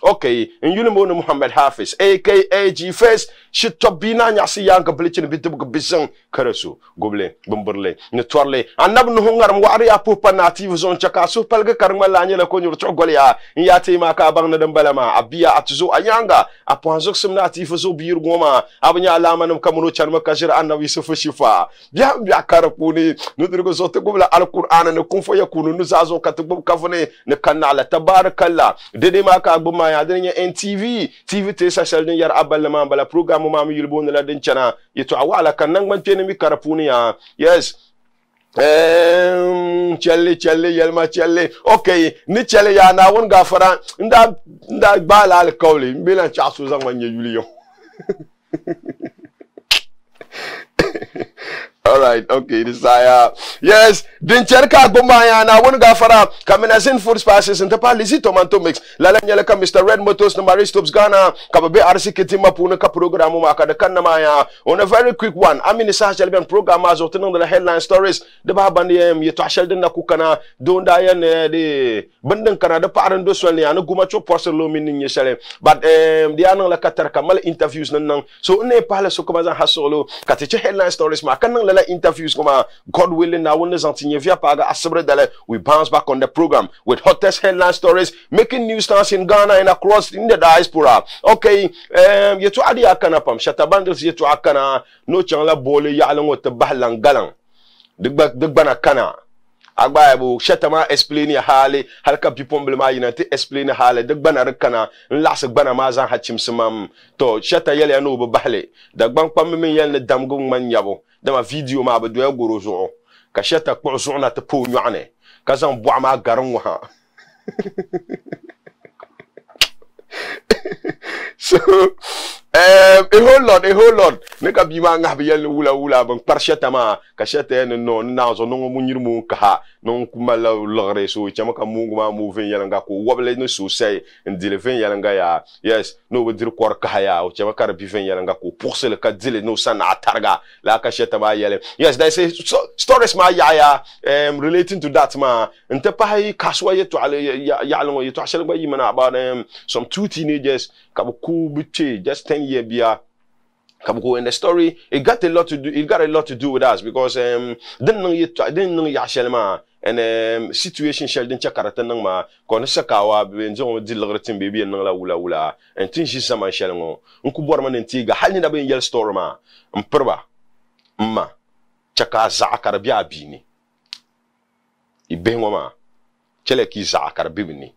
okay in Yulimon Muhammad Hafiz aka G-Face shitobina nyasi yanka blichin bitubuk bisang karasu goble bumburle ne torle annab no hungar wari apu panative zon chaka su palga karma lanye la konyo chogolia yati maka bang na dambalama abia atuzo ayanga apanzok simna atifu zo biir goma abnya alama nam kamuno charma kashir annabi sufu shifa ya karapuni nudrigo zote gobla alquran ne kunfo yakunu nuzazo katub kafone ne kanala tabarakallah dede maka buma ya denya NTV TV te sashal den yar abalama bala program ma mi yulbo la den chana yeto awala kan nang man tene mi karapuni ya yes chelle yelma chelle okay ni chelle ya na won gafara nda bala al kawli mbilan chasu zang man yuli yo all right, okay, this yes, din cherka gumaya na won gafara kamina sin food spices and tapalisi tomato mix lala nyala ka Mr. Red Motors na Maristops Ghana kababe RC kitima puna ka programu maka da kan maya on a very quick one amini sa chalben program azo tinang the headline stories de ba bandi yeto ashal din na kukana don da yan de bandan kana da paran do swali ana guma cho porcel lo min ni shale but di anang la katar kamal interviews nan so ne pala so kuma zan hasolo katiche headline stories ma kan la interviews kuma God willing na wona zantinye via paga asabre dale we bounce back on the program with hottest headline stories making news stars in Ghana and across in the diaspora. Okay, yeto adi akana pam shatabandles yeto akana no changla bole yalang wat bahlang galang digbana kana agba bu shatama explain ya hale halka pipomble ma yinate explain hale digbana rekana nlas gbana ma zan hachim simam to shata yele no be bahle dagban pam min yel damgu man yabo dama video ma be do goro zo ka shata ko zo na te po nyane ka zan bo ma garan wa so a whole lot neka bima ngabe yel wula ban parshata ma ka shata no na zo no munyir mu ka non kuma la logre so chama ka mungu ma mu ven yel nga ko woble no so say ndile ven yel nga ya yes no we dir kor ka ya o chama ka bi ven yel nga ko porsel ka dile no sana atarga la ka shata ma yel yes they say stories ma ya relating to that ma nte pa hay kaswa yeto ya lo yeto ashal ba yimana about some two teenagers kabuku biche just 10 year bia kabuku in the story it got a lot to do with us because didn't ya shelma and situation shell din chakarata nang ma kono sakawa benzo dilretin baby nang la wula and tin shi sama shell ngo nku bor man ntiga halni da ben yel story ma mperba ma chaka za karabia bini ibenwa ma chele ki za karabini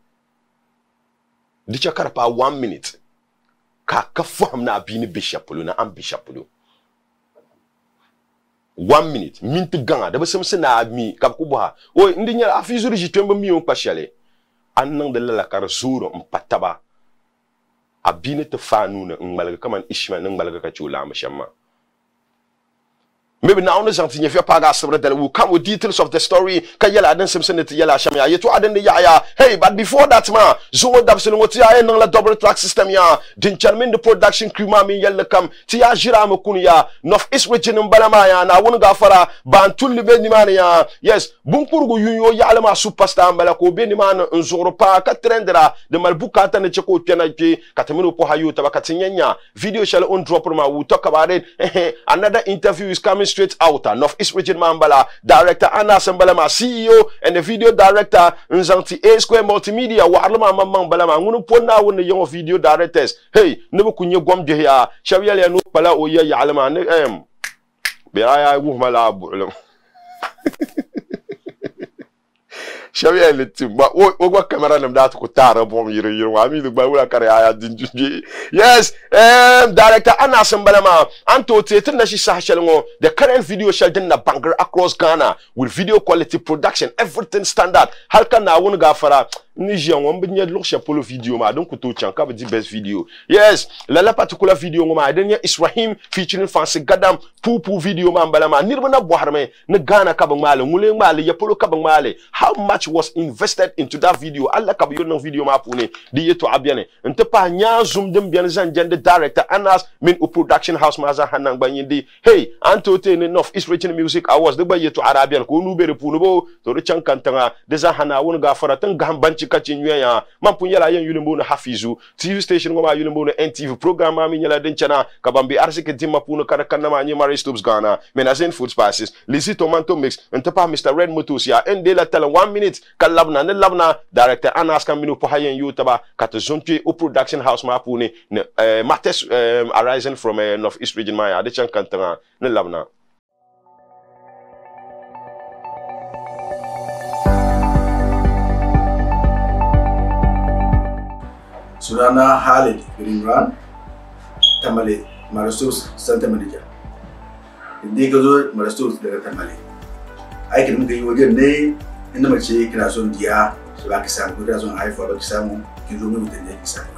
di chakara pa 1 minute ka faham na bini bishapulu na am bishapulu 1 minute minti ganga da basam sina mi kap ku bo o ndi nya afizuri jitemba mi on pashale annan da la kar zuro mpataba abini te fanu na ngmalga kaman ishma na ngmalga ka chula mashamma maybe now there's something if you paga sabre that will come with details of the story ka yala adan simson it yala shamya yeto adan de ya hey but before that ma zo dabsel ngoti ya nang la double track system ya din charmin the production crew ma min yalla kam ti ya jira ma kun ya nof is region balama ya na won gafara ban tulli be ni man ya yes bun kurgu yunyo ya alama superstar bala ko be ni man nzoro pa ka trendera de malbuka tan che ko tena ke katamino po hayo tabakati nyanya video shall on drop ma we talk about it another interview is coming straight out of East Region Mambala, director Anna Sambalama, CEO, and the video director Nzanti A Square Multimedia, Warlama Mambalama, Munupona, one of the young video directors. Hey, never kunye gwam jehya, Shawiya no pala oya yalama, Beaya Wumala. Shawiya litim, but what camera nam that kutara bomb you I mean the Bawula Karaya didn't. Yes, director Anna Sambalama, Anto Tenashi Sahashalongo, the current video shall then a banker across Ghana with video quality production, everything standard. Halkana won gafara. Nijian wambinya loksha polo video ma don't kuto chanka the best video. Yes, la particular video ma adenya Israhim featuring Fancy Gadam pupu video ma balama nirbana boharme ne Ghana kabang male ngule male ya polo kabang male. How much was invested into that video? Allah kabiyo no video ma pune di yeto abiane. Nte pa nya zoom dem biane zan jende director Anas min u production house ma za hanang banyindi. Hey, anto te ne North East Region Music Awards de ba yeto Arabian ko nu bere puno bo to de chankantanga de za hana won gafara tan gambanchi kachi ya mampunya la yen yulimbo na hafizu TV station ngoma yulimbo na NTV program ma mi nyala den chana kabambi arsike timma puno kana ma nyi Mary Stopes Ghana menazin food spices lisi tomato mix ntapa Mr Red Motos ya ende la tele 1 minute kalabna ne labna director anas kan minu po hayen yutaba kat zonte o production house ma puni mates arising from North East region ma ya de chan kantanga ne labna Surana Halid Greenran Tamale Mary Stopes Santa Maria. Indi ka zo Mary Stopes daga Tamale. Aikin muka yi wajen ne inda mace kina son diya su ba ki samu kina son haifuwa ba ki samu ki zo mu mutane ki samu.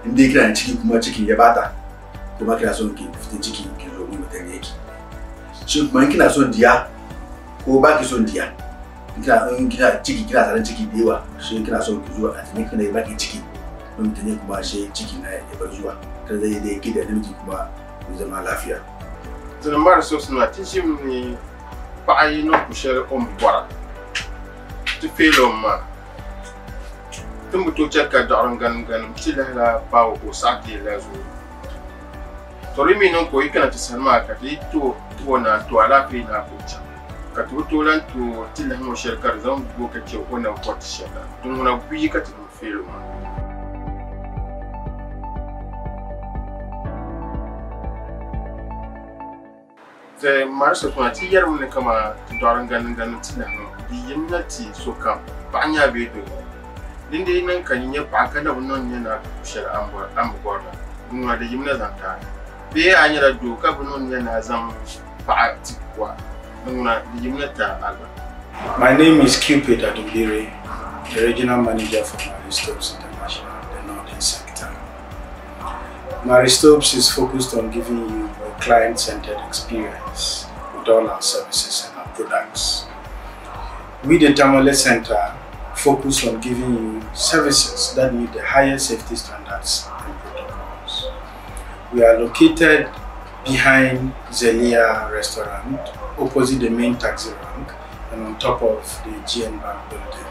Indi kina ciki kuma ciki ya bata kuma kina son ki fitin ciki ki zo mu mutane ki. Shin kuma kina son diya ko ba ki son diya? Kina ciki kina tsaron ciki da yawa shi kina son ki zo a tsanin kina ba ki ciki. Mutane kuma shi ciki na ya bar zuwa ta zai da yake da namiji kuma zama lafiya. Tana Mary Stopes na tishim ni pa ayi no kushare bora. Tu felo ma. Tumbu to cheka daran gan tila la pa o sati la zo. Torimi non ko ikana tisalma ka to na to ala fi na kucha. Ka to lan to tila mo shirkar zan go ka ce wannan kwat shela. Dun na buyi ka tu felo ma. The Mary Stopes na ti yar mun kama daran gan tila no di yimnati so kam banya be do. Dinde nan kan yin pa kana wannan yana kushar ambor nuna da yimna zanta. Be anyara do ka bunon yana zam pa tikwa nuna da yimna ta alba. My name is Cupid Adumbiri, the regional manager for Mary Stopes International, the Northern Sector. Mary Stopes is focused on giving you a client-centered experience with all our services and our products. We, the Tamale Center, focus on giving you services that meet the highest safety standards and protocols. We are located behind Zelia restaurant, opposite the main taxi rank, and on top of the GN Bank building.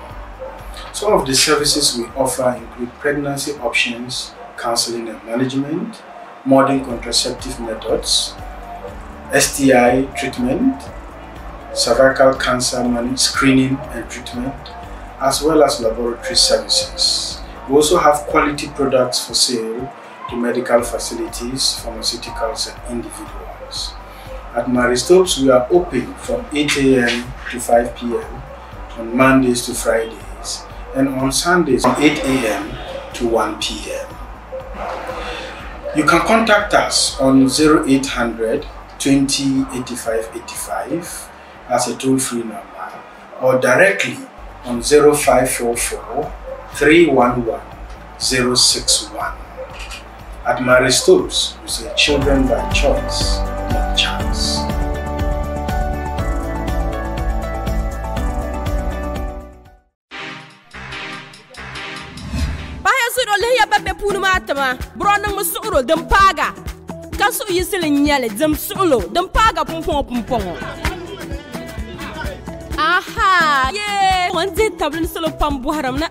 Some of the services we offer include pregnancy options, counseling and management, modern contraceptive methods, STI treatment, cervical cancer screening and treatment, as well as laboratory services. We also have quality products for sale to medical facilities, pharmaceuticals and individuals. At Mary Stopes, we are open from 8 a.m. to 5 p.m. on Mondays to Fridays, and on Sundays from 8 a.m. to 1 p.m. You can contact us on 0800 20 85 85 as a toll-free number, or directly on 0544 311 061. At Mary Stopes, we say children by choice, not chance. Bronang masuro dem paga kasu yisilin nyale dem sulo dem paga pumpong. Aha ye wanze tablin solo pambu haram na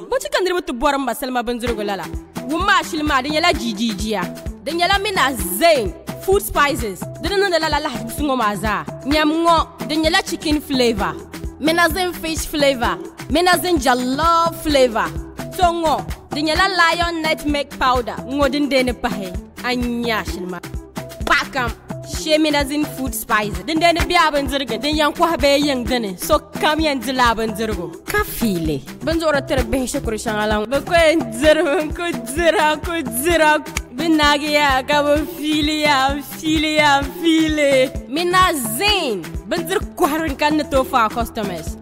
bochi kandire mutu boram basalma banzuro golala wumma shilma den yala jijijiya den yala mina zain food spices den no la la sungo maza nyamngo den yala chicken flavor menazin fish flavor menazin jollof flavor tongo Dinyala lion nutmeg powder, ngodin dene pahe, anya shilma. Bakam, sheminazin food spice. Din dene biaban zirga, din yang kwa be yang dene. So kam yan zilaban zirgo. Kafile. Banzora tere behe shakuri shangalang. Bakwen zirgo, kudzira. Binagi ya, kabo file. Minazin. Banzir kwaran kan tofa customers.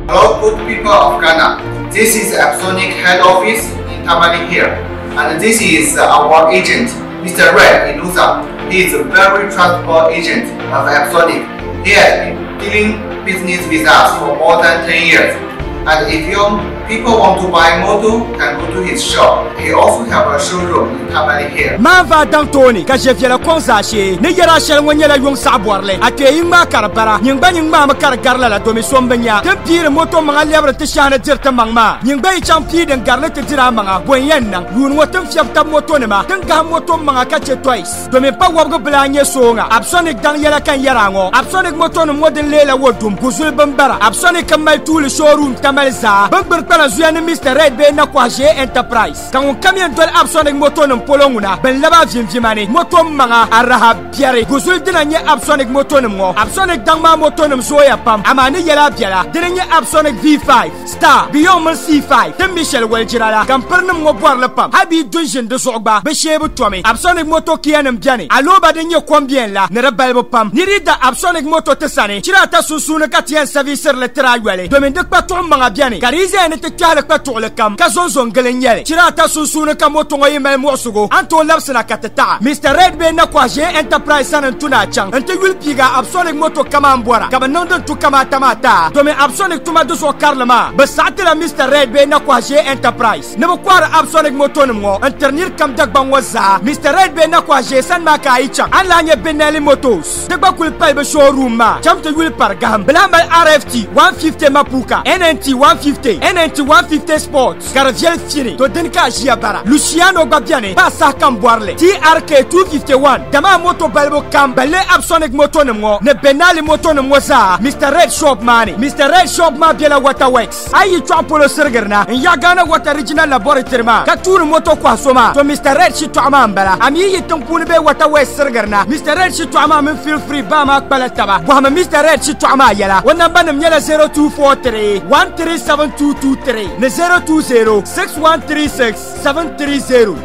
Hello, good people of Ghana. This is Epsonic head office in Tamale here, and this is our agent, Mr. Red Inusa. He is a very trustable agent of Epsonic. He has been dealing business with us for more than 10 years. And if you people want to buy moto can go to his shop. He also have a showroom in Tamale here. Mava dang Tony, ka je viela konza she, ne yera shel wonyela yong saborle. Ate yingma karabara, nyingba makar garla la domi sombenya. Tempire moto manga lebre te shana dirta mangma. Nyingba champi den garle te dira manga. Boyen nang, yun wotem fiam tab moto nema. Tenga moto manga kache twice. Domi pa wabgo blanye songa. Absonic dang yela kan yarango. Absonic moto no model lela wodum. Guzul bambara. Absonic kamal tout le showroom tamal za. Bambir pala zuyane Mr. Red be na kwa G Enterprise. Kan on kamien dol Absonic moto no polonguna. Ben laba vimvimane. Moto manga araha biare. Guzul dina nye Absonic moto no mo. Absonic dangma moto no zoya pam. Amane yela biala. Dina nye Absonic V5 Star Beyond C5. Tem Michel Weljirala. Kampernum mo boar le pam. Habi dungeon de sogba. Beshebu tomi. Absonic moto kianem biane. Aloba de nye combien la. Nere balbo pam. Nirida Absonic moto tesane. Chirata susuna katien servicer le traiwele. Domendek paton manga biane. Karize ene te kale paton le kam. Kazonzon gelenyele. Chirata susuna kamoto ngoye mel mosugo. Anto lapsena kateta. Mr. Red be na kwa G Enterprise sanan tuna chang. Ante wil piga Absonic moto kama ambwara. Kaba nondon tu kama tamata. Dome Absonic tuma doso karlama. Besate la Mr. Red be na kwa G Enterprise. Nebo kwara Absonic moto nmo. Internir kam dagban waza. Mr. Red be na kwa G san maka ichang. Alanye Benelli Motos. Dagba kul palbe showroom ma. Chamte wil pargam. Blamal RFT 150 mapuka. NNT 150. NNT 150 Sports. Garviel fini. To denka jiabara. Luciano Babiane. Pasa kam boarle. TRK 251. Dama moto balbo kam. Bale Absonic moto nmo. Ne Benelli moto nmo za. Mr. Red Shop mani. Mr. Red Shop ma biela Waterworks. Ayi chwampolo sergerna. Nyagana wata original laboratory ma. Katuru moto kwa soma. To Mr. Red shi tuama mbala. Ami yi tumpuni be Waterworks sergerna. Mr. Red shi tuama min feel free ba ma kpala taba. Wahama Mr. Red shi tuama yela. Wannan banam yela 0243 137223. Ne 020 6136 730.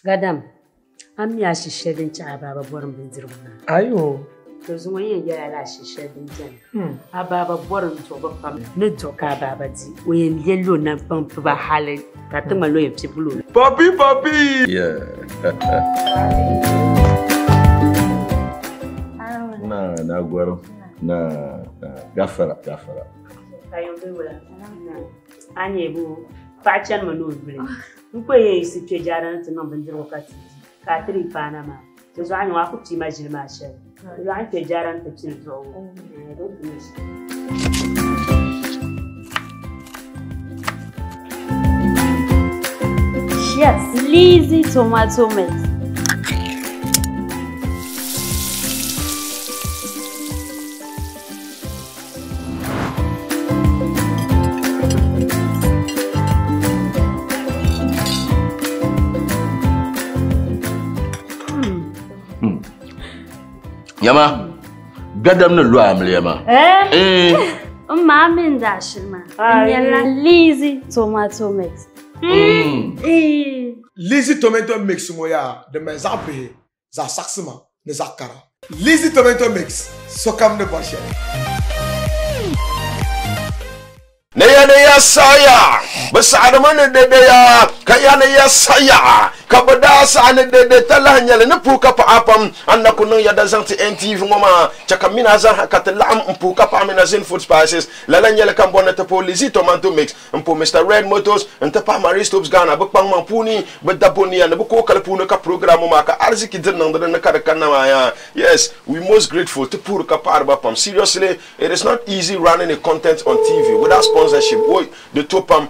Gadam, am ya shishe din ci ababa borin binzir wannan. Ayo. To zuwa yin ya la shishe din jan. Ababa borin to ba fam. Ne to ka baba di. Oyen yellow na pam ba hale. Ka tuma lo yefti blue. Papi. Yeah. Na gwaro. Na gafara. Kayon be wala. Anye bu fachan manu bile. Nkwe isi tujara nti no binzir wakati. Ka tri panama. To zo anyo akuti imagine ma she. Zo an tujara nti chinzo. Yes, Lizzy tomato mix. Yama, gadam no lo amle yama. Mama ndashima. Nyala Lizzy tomato mix. Lizzy tomato mix moya de mes ape za saksima ne zakara. Lizzy tomato mix sokam ne bashe. Neya saya besar mana dede ya kaya neya saya kabada sana dede talanya le puka pa apam anda kuno ya dazanti NTV ngoma chakamina za katalam mpuka pa Amazing Food Spices lalanya le kambona tapo Lizzy tomato mix mpo Mr. Red Motors ntapa Maristops Ghana bukpang mampuni bedaponi ya buko kalpuna ka program maka arziki dinanda na kadakana ya. Yes, we most grateful to puka pa arbapam. Seriously, it is not easy running a content on TV without sponsorship. Boy, the topam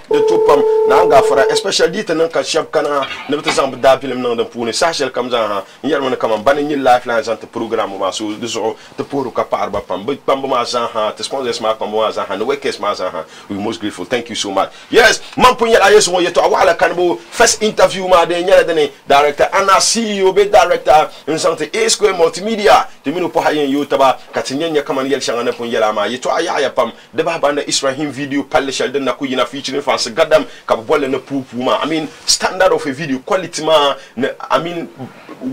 na anga fara especially dita nan ka shop kana ne bata zam da film nan da pune sachel kam za ha yar man kam ban ni lifelines ant program ma so de so te puru ka parba pam ma za ha te sponsors ma pam ma za ha no workers ma za ha. We most grateful. Thank you so much. Yes, man punya la yeso yeto awala kanbo first interview ma de nyala de director ana CEO be director in sante A Square Multimedia de minu po hayen yotaba katinyanya kaman yel shanga na punya la ma yeto aya pam de ba banda Israel video publisher den na ku yina featuring fans gadam ka bole na pupu ma. I mean standard of a video quality ma I mean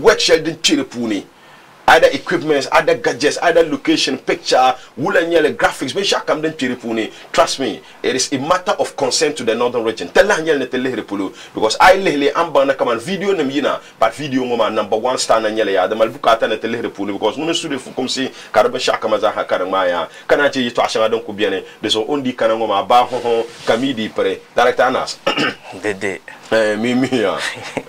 work shell den chire puni either equipments, either gadgets, either location, picture, wulanyele graphics, be shakam den piripuni. Trust me, it is a matter of concern to the northern region. Tella nyele ne tele repulu because I lele amba na kaman video nem yina, but video ngoma number 1 star na nyele ya. The malbukata ne tele repulu because no studio fukom si karaba shakama za hakarmaya. Kana che yito ashanga don kubiane. Deso ondi kana ngoma ba ho kamidi pare. Director Anas. Dede. Mimi ya.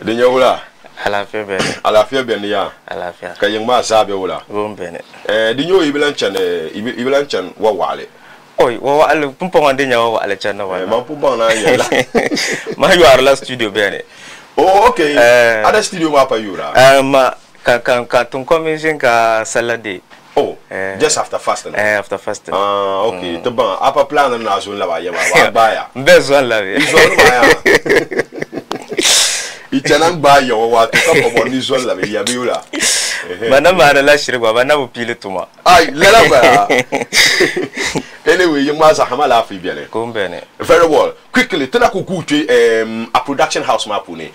Denya wula. Alafia bene. Alafia bene ya. Alafia. Kayeng ma sabe wula. Bene. Dinyo ibilanchan wa wale. Oi, wa wale pumpong andenya wa wale chana wa. Ma pumpong na yela. Ma you are la studio bene. Oh, okay. Ada studio ma pa yura. Ma ka tun commission ka salade. Oh, just after fasting. After fasting. Ah, okay. To ban apa plan na zone la ba ya ba ya. Bezon la bi. Zone ba ya. Itanang ba yo wa to ka bo ni zone la bi ya biula. Bana mara la shirwa bana bu pile tuma. Ay, lela ba. Anyway, you must have a laugh bien. Very well. Quickly, tena kukuche a production house mapune.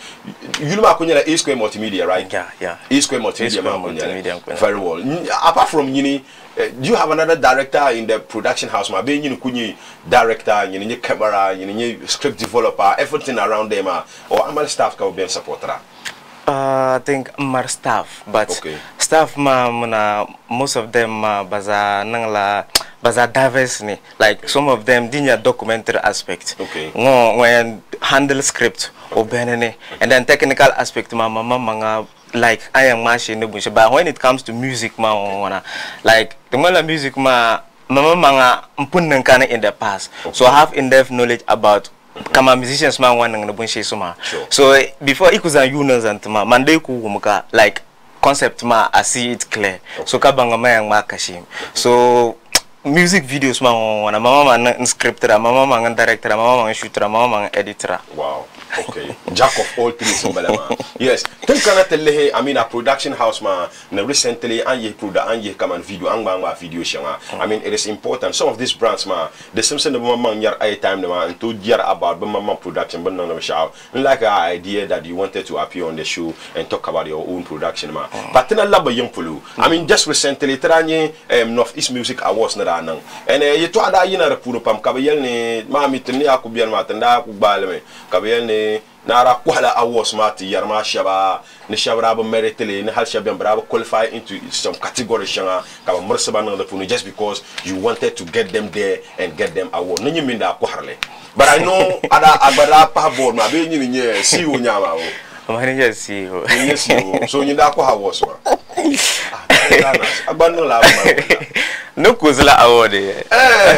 You know makunya A Square Multimedia, right? Yeah. A Square Multimedia. Very well. Apart from Yini, do you have another director in the production house? Ma being kunyi director, yini camera, yini script developer, everything around them, or amal staff ka be supporter. I think more staff, but staff most of them baza nangla baza diverse ni. Like some of them dinya documentary aspect. No when handle script or benene, and then technical aspect manga like I am machine bush. But when it comes to music like the mala music mama manga mpun kana in the past. So I have in-depth knowledge about kama musicians man wan nang nabunshi suma. So before ikuzan Yunus and ma Monday ku muka like concept ma I see it clear. So kabanga mayang ma kashim. So music videos ma wana mama man scripter, mama man director, mama man shooter, mama man editor. Wow. Okay. Jack of all things Yes. I mean a production house ma recently anye come and video video shanga. I mean it is important. Some of these brands ma the Simpson the mama yar time and to hear about mama production but none of show. Like our idea that you wanted to appear on the show and talk about your own production ma. But then I love young pulu. I mean just recently tranye Northeast Music Awards na ranang. And you to ada yina repuro pam kabayel ni mami tini aku biar matanda aku balme kabayel ni nara kwala awards mati yarma shaba ni shabra ba meritele ni hal shabam bravo qualify into some category shanga ka mursaba na punu just because you wanted to get them there and get them award no nyiminda ko harle but I know ada agbara pa board ma be nyini nye si o nyama o ma ni si o so nyinda ko awards ma abanu la ma no kuzla award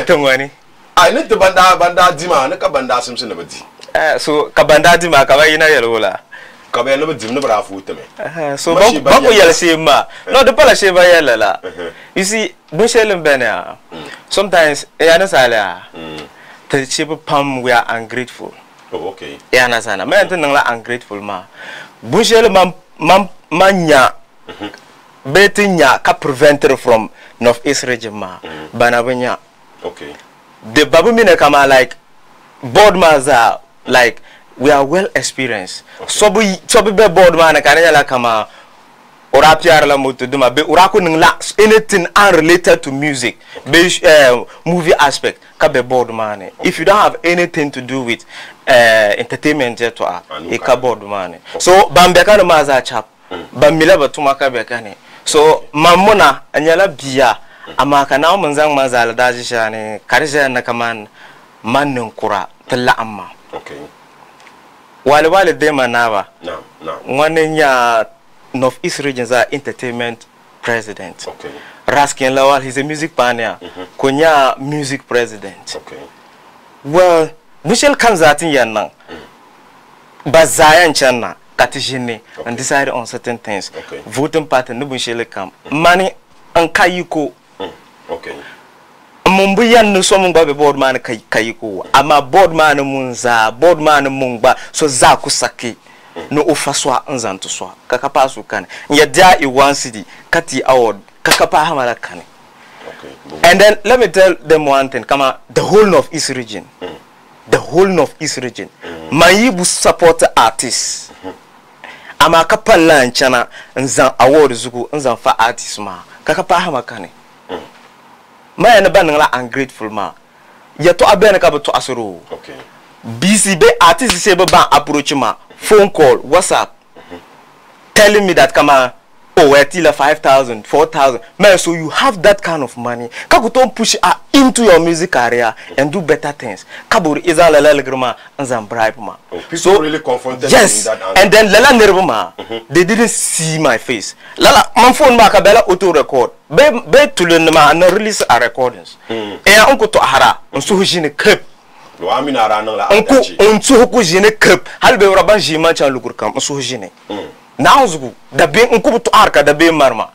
tongwani ai ne banda dima ne ka banda simsin na badi so kabanda di ma kaba yina yelola kaba no dim no brafu teme so ba ko yel sema no de pala sheba yelela you see do shelem bena sometimes yana sala the sheba pam we are ungrateful. Okay yana sana me enten la ungrateful ma bu shel manya betinya ka preventer from Northeast region ma bana banya. Okay the babu mine kama like board maza like we are well experienced. So be board man kananya la kama ora piar la moto duma be ora ko ningla anything unrelated to music be movie aspect ka be board man. If you don't have anything to do with entertainment to e ka board man. So bambe kana maza chap bamila batuma ka be kane. So mamona anyala biya amaka na munzang maza la daji shane karisha na kaman manun kura talla amma. Okay. Wale dema nawa. No. Wanenya Northeast Regions are entertainment president. Okay. Raskin Lawal, he's a music pioneer. Konya music president. Okay. Well, Michelle Kanzatin Yanang. Bazayan Chana, Katijini, and decide on certain things. Okay. Voting party no Michelle come. Money and Kayuko. Okay. Mumbuyan no so mungba be board man kayiko ama board man mungba so za kusaki no ofaswa nzanto so kakapa so kan ya dia e one city kati award kakapa hamala kan. Okay. And then let me tell them one thing, kama the whole of East region. The whole of East region. Mayibu support artists. ama kapan lanchana nzan award zugu nzan fa artist ma kaka pa hama kane ma yana banala ungrateful ma ya to abena ka to asoro okay BCB artist se ba approach ma phone call WhatsApp telling me that kama oh we're till 5,000 4,000 man, so you have that kind of money kakuton push into your music career and do better things kaburi is all grama and bribe ma so really confronted yes in that and then lala nervama they didn't see my face lala my phone ma kabela auto record be to learn ma and release a recordings and unko to hara so hujine clip wa amina ranan la unko hujine clip halbe raban jima chan lugur kam so hujine now zugu da be unko to arka da be marma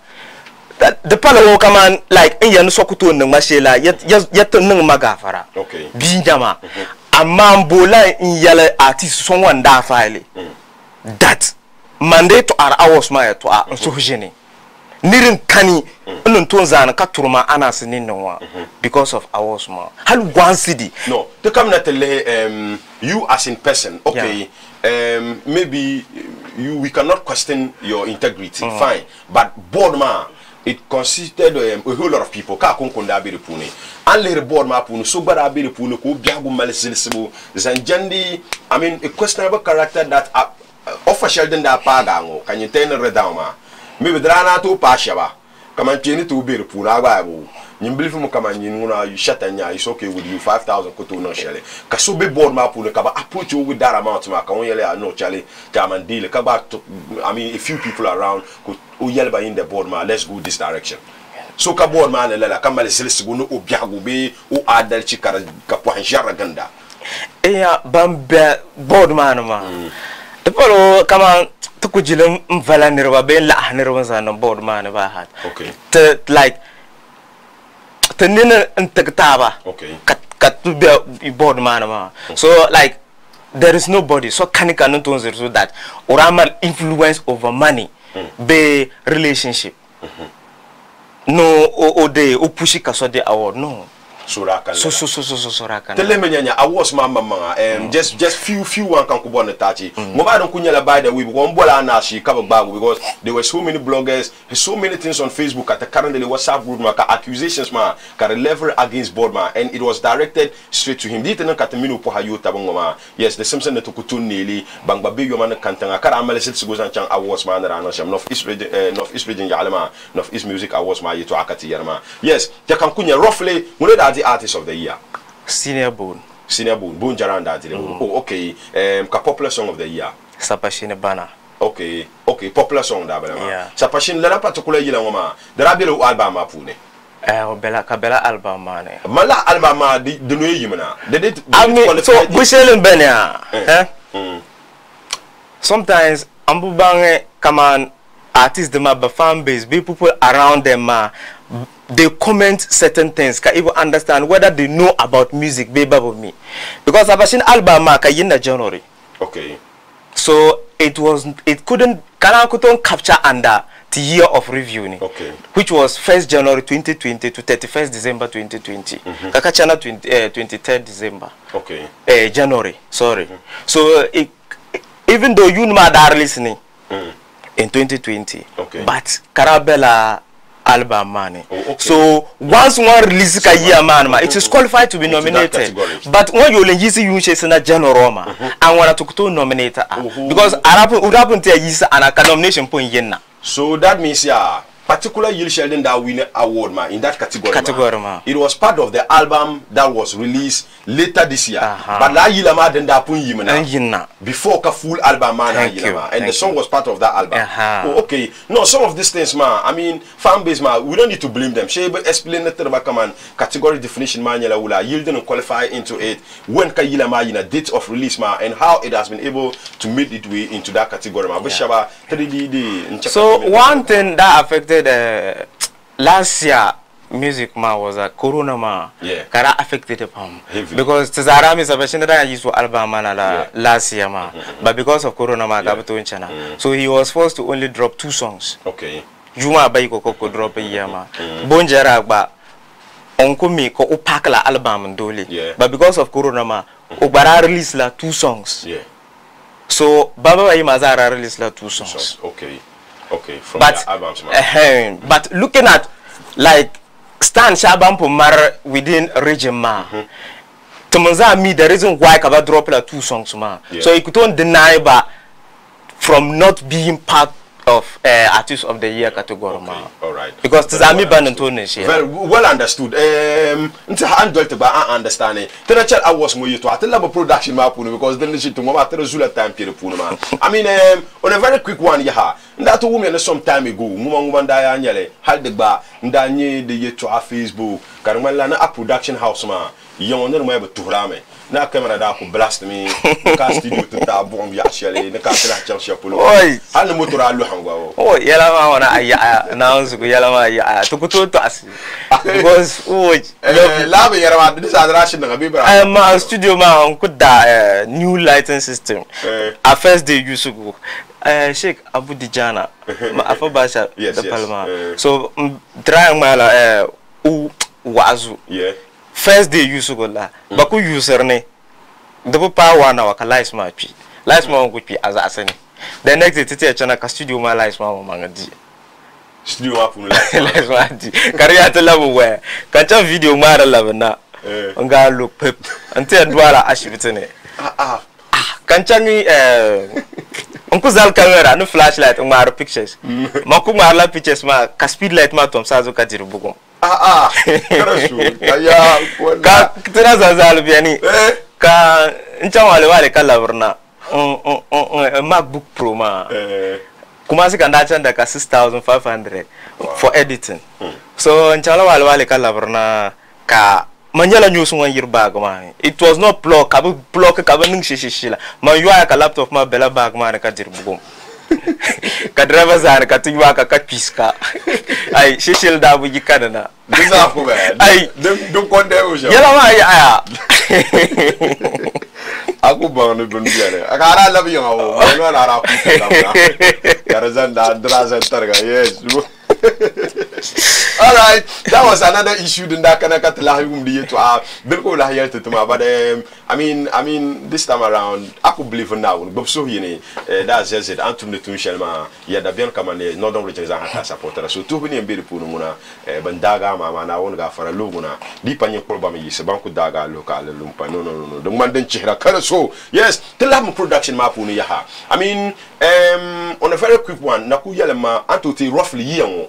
the palo come on like in yan sokuto nang mashela yet nang magafara okay binjama amambola in yale artist someone da file that mandate to our hours ma to so jeni nirin kani nun ton zana ka turma ana sinin nwa because of hours ma hal one city no to come na tell you as in person okay maybe we cannot question your integrity fine but board ma it consisted a whole lot of people ka konkonda be repune an le board ma punu so gbara be repune ko biagu malsilsibu zanjandi I mean a questionable character that official den da paga ngo kan yiten redama maybe drana to pashaba kaman cheni to be repune agba go nyimbili fu kama nyinuna you shatanya is okay with you 5,000 ko to no shele ka so be board ma punu ka ba approach you with that amount ma ka won yele no chale kaman deal ka ba I mean a few people around o yelba in the board ma let's go this direction so ka board ma la ka male sel sigo no obiago be o adal ci kara ka po jara ganda ya bambe board ma the polo kama to ko jilem mvala nirwa be la nirwa sana board ma ba hat okay to like tenina intaktaba okay kat to be board ma so like there is nobody so kanika no to so that oramal influence over money be relationship no o de o pushi kaso de award no suraka so suraka tele menyanya awards mama just few one kan ko bonne tachi mo ba don kunyala by the way because mbola na shi ka bagbago because there were so many bloggers so many things on Facebook at the currently WhatsApp group ma ka accusations ma ka level against board ma and it was directed straight to him dit na katamino po hayo tabongo ma yes the Simpson to kutun neli bangba be yo man kantanga kara amale sit sigo zan chan awards ma na rana sham North East region yalama North East music awards ma yeto akati yarma yes ya kan kunya roughly mo the artist of the year Senior Bone Bone Jaranda oh okay ka popular song of the year Sapashine Bana okay popular song da bana yeah. Sapashine la particular yila ngoma dara belo album apune bela album mane mala album ma de no yimna de so bushelen benya sometimes ambubange kaman artists them have a fan base be people around them they comment certain things can even understand whether they know about music baby of me because I've seen album ka in January okay so it couldn't capture under the year of review okay which was 1st January 2020 to 31st December 2020 kakachana 23rd December okay January sorry so even though you are listening in 2020 okay but Karabella album money okay. So once one release a year man it is qualified to be nominated but when you only use you chase na Janoroma and wanna to nominate because Arab te use an nomination point yenna so that means yeah particular Yil Sheldon that win award ma in that category ma. It was part of the album that was released later this year but la Yila ma den da pun yimna before ka full album ma na Yila ma and the song was part of that album oh, okay no some of these things ma I mean fan base ma we don't need to blame them she explain it ba kaman category definition ma nyala wula Yil didn't qualify into it when ka Yila ma yina date of release ma and how it has been able to make it way into that category ma bishaba 3D so one thing that affected last year music was a corona kara affected him because Tazarami Sabashina used to album last year but because of corona so he was forced to only drop 2 songs okay Juma Baiko Coco drop a year Bonjara ba onko mi ko upak la album dole but because of corona Obara released 2 songs So Baba Bayi Mazara released like 2 songs. Okay. From but the albums, but looking at like Stan Shaban Pomar within region ma. To me the reason why Kaba dropped like 2 songs ma. So you couldn't deny but from not being part of Artist of the Year category. All right. Because Tizami Banantone. Very well understood. I understand it. I was more to a production map because then she to Mama Zula time period. I mean, on a very quick one, yeah. That woman some time ago, Woman Diane had the bar, Danye the year to our Facebook, Carmelana a production house man. Young and web to Rame. Na camera da ku blast me ka studio to ta bomb ya shele na ka tira cha shapulo hal motor alu hangwa yala ma wana aya na unsu yala ma ya to ku to as because la be yara ma this address na be bra ma studio ma on ku da new lighting system a first day use go Sheikh Abu Dijana ma afa basha da palma so try mala wazu first day use go la baku user ne double power na waka lights ma pi lights ma go pi asani the next day tete chana ka studio ma lights ma mangadi studio ma pu lights ma di kariya to labo we ka cha video ma labo na nga look pep ante ndwala ashibite ne kan changi onko zal camera no flashlight ngaro pictures maku marla pictures ma ka speed light ma tom sazo ka diru bugo ka tira zazal biani ka nchang wale kala burna MacBook Pro ma kuma sika ndachanda ka 6500 for editing so nchang wale kala burna ka manjala news one year bag ma it was not plug ka ning shishila ma yuwa ka laptop ma bela bag ma ka dirbugum ka driver zan ka tuwa ka piska ai shishil da buji kadana bisa ko ba ai dum konde o ja yala ma ya aku bang no bundiare akara labi yo no na ra ku karazan da drazan targa yes. All right, that was another issue. But I mean, this time around, I could believe now. But so that's just it. Anthony Tunchelma, yeah, the Bian Kamane, Northern Regions are supporters. So two million beautiful Muna, Bandaga, Mama, I want to go for a Luguna. Deep on your problem is a Banco Daga local Lumpa. No. The Mandan Chihra. So yes, tell them production map. I mean, on a very quick one, Nakuyalama, Antuti roughly young.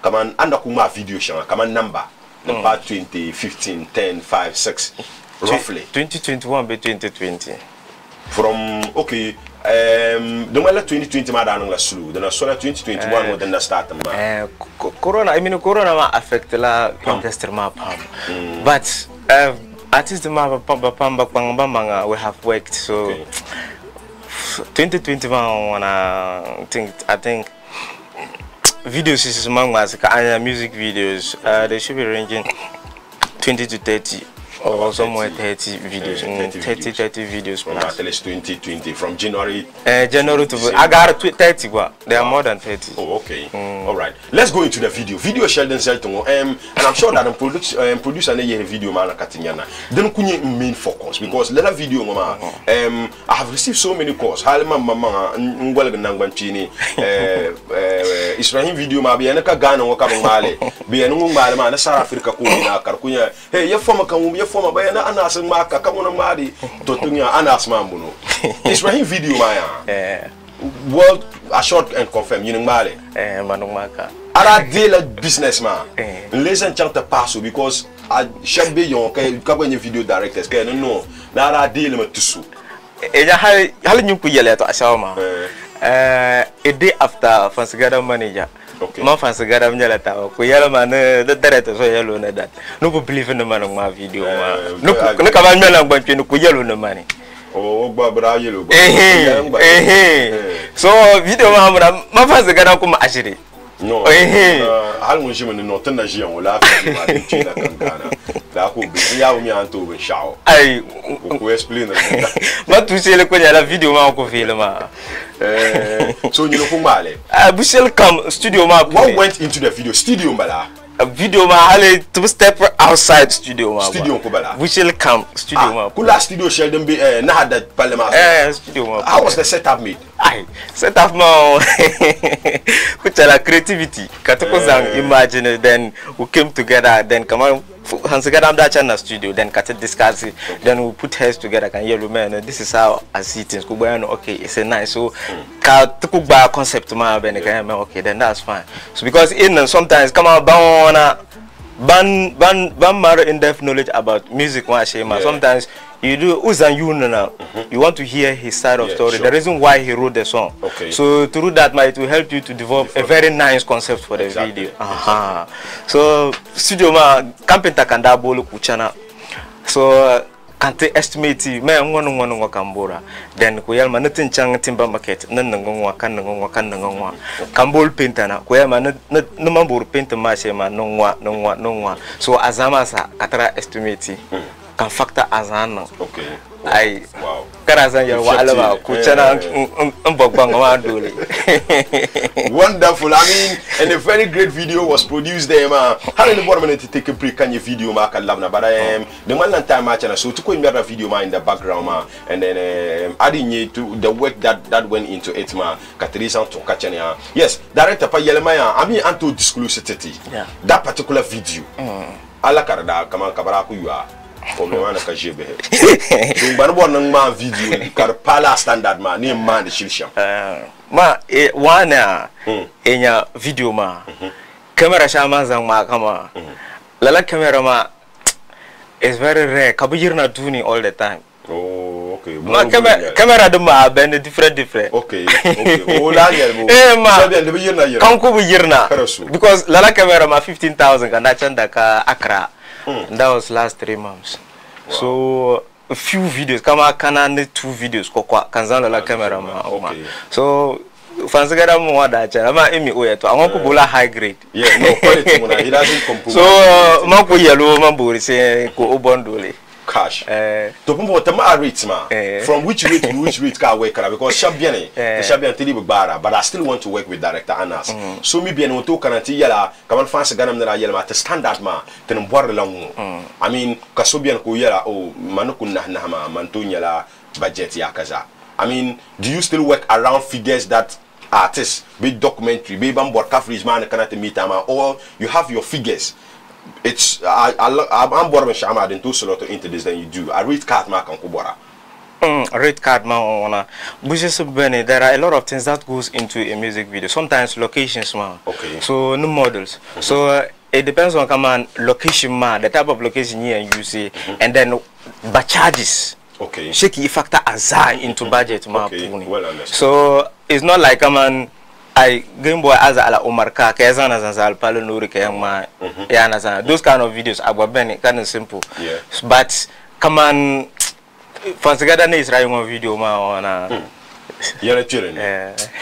Come on, and kuma video shanga. Come on, number 2015, 10, 5, 6, roughly. 2021 by 2020. From okay, the one 2020 madam la slow. Then I saw 2021 when the start Corona. I mean, Corona ma affect la industry ma pam. But artists ma pam we have worked so. 2021 I think. Videos is among us, music videos. They should be ranging 20 to 30 or somewhere 30 videos. 30 videos from at least 2020 from January. January to I got 30. There are more than 30. Oh, okay. All right. Let's go into the video. Video Sheldon Selton. And I'm sure that the producer a video man Katinyana. Then kunye main focus because let a video mama. I have received so many calls. Halima mama ngwala nangbanchini. Israel video ma biya naka Ghana waka male. Biya ngumale ma na South Africa kunya karkunya. Hey, ya forma kamu ya forma bayana anas maka kamuna mari totunya anas mambuno. Israel video maya. World assured and confirm you male. Manung maka. Ara deal businessman. Listen chant pass because I should be young kwenye video directors kaya no na ara deal me tusu. Eja hali nyuku yele to ashauma. A day after Fansigada manager. Ma Fansigada mnyala tawa ku yala man the director so yellow na that. No believe in the man on my video ma. No kaba mnyala ngbanche no ku yellow no money. Oh, Barbara yellow. So video ma Fansigada kuma ashiri. No, hal mo jima no tana jian wala fa ma tin na kangana da ko bi ya mi an to be shao ai ko explain ma tu sele ko la video ma ko film ma so you know ko male Bushel come studio ma what went into the video studio mbala video ma hale to step outside studio ma. Studio ko bala. We shall come studio ma. Kula studio shall dem be na hada parlement. Studio ma. How was the setup made? Ay, setup ma. Kuchala creativity. Katoko zang imagine then we came together then come on Hans Gadam that channel studio then cut discuss it then we put heads together can yellow man this is how I see things okay it's a nice so ka concept ma ben okay then that's fine so because in sometimes come out ban mar in-depth knowledge about music sometimes you do you want to hear his side of story, the reason why he wrote the song. So through that it will help you to develop a very nice concept for the video. So studio ma campenta kanda bolu kuchana. So can't estimate me ngono kambora then kuyalma nothing chang timber market nanngwa kan kambol painter na kuyalma no mambur painter ma shema nongwa so azama sa katara estimate kan factor azana ai karazan yarwa alaba kuchana mbogbangwa dole. Wonderful. I mean, and a very great video was produced there, man. How in the bottom to take a break can your video mark and labna, but the one time match and so to go in the video man in the background, man, and then adding to the work that went into it, man. Katerisa to Kachania. Yes, director pa Yelemaya. I mean, anto disclosity. Yeah. That particular video. Ala karada kama kabaraku you are. For me, man, I can't be. So, but one of my video, Karpala standard man, name man the Shilsham. Ma, one in your video ma, camera shaman zang ma kama. Lala camera ma is very rare. Kabir na doing all the time. Oh, okay. Ma camera do ma bend different. Okay. Oh, la yellow. Ma, come go yirna. Because lala camera ma 15,000 and I chanda ka Accra. That was last 3 months. Wow. So a few videos, kama kanane 2 videos kwa kanzana la camera ma. Okay. So fansagara mo wada cha ama emi oyeto awon ko bola high grade. Yeah, no quality mo na he doesn't compromise. So man ko yellow man bori se ko obondole. Cash. To pumpo tama rates ma. From which rate to which rate ka work because shabiane. The shabiane tili bara, but I still want to work with director Anas. So me bien on to kanati yala, kaman fansa ganam na yala ma te standard ma, te mbwar langu. I mean, kasobian ko yala o manukun na ma mantunya la budget ya kaza. I mean, do you still work around figures that artists, be documentary, be bambor coverage man kanati mitama, or you have your figures? It's I'm born with Shama. I didn't do so lot into this than you do. I read card mark on Kubora. Read card man on there are a lot of things that goes into a music video. Sometimes locations man. Okay. So no models. So it depends on command location man, the type of location you see, and then but charges. Okay. Shaky factor azar into budget man. Okay. Well understood. So it's not like command. I Game Boy as ala Omarka, Kazana Zanzal, Palo Nuri Kayama, Yana. Those kind of videos are very kind of simple. Yeah. But come on, Fansagada is writing a video ma you're a children.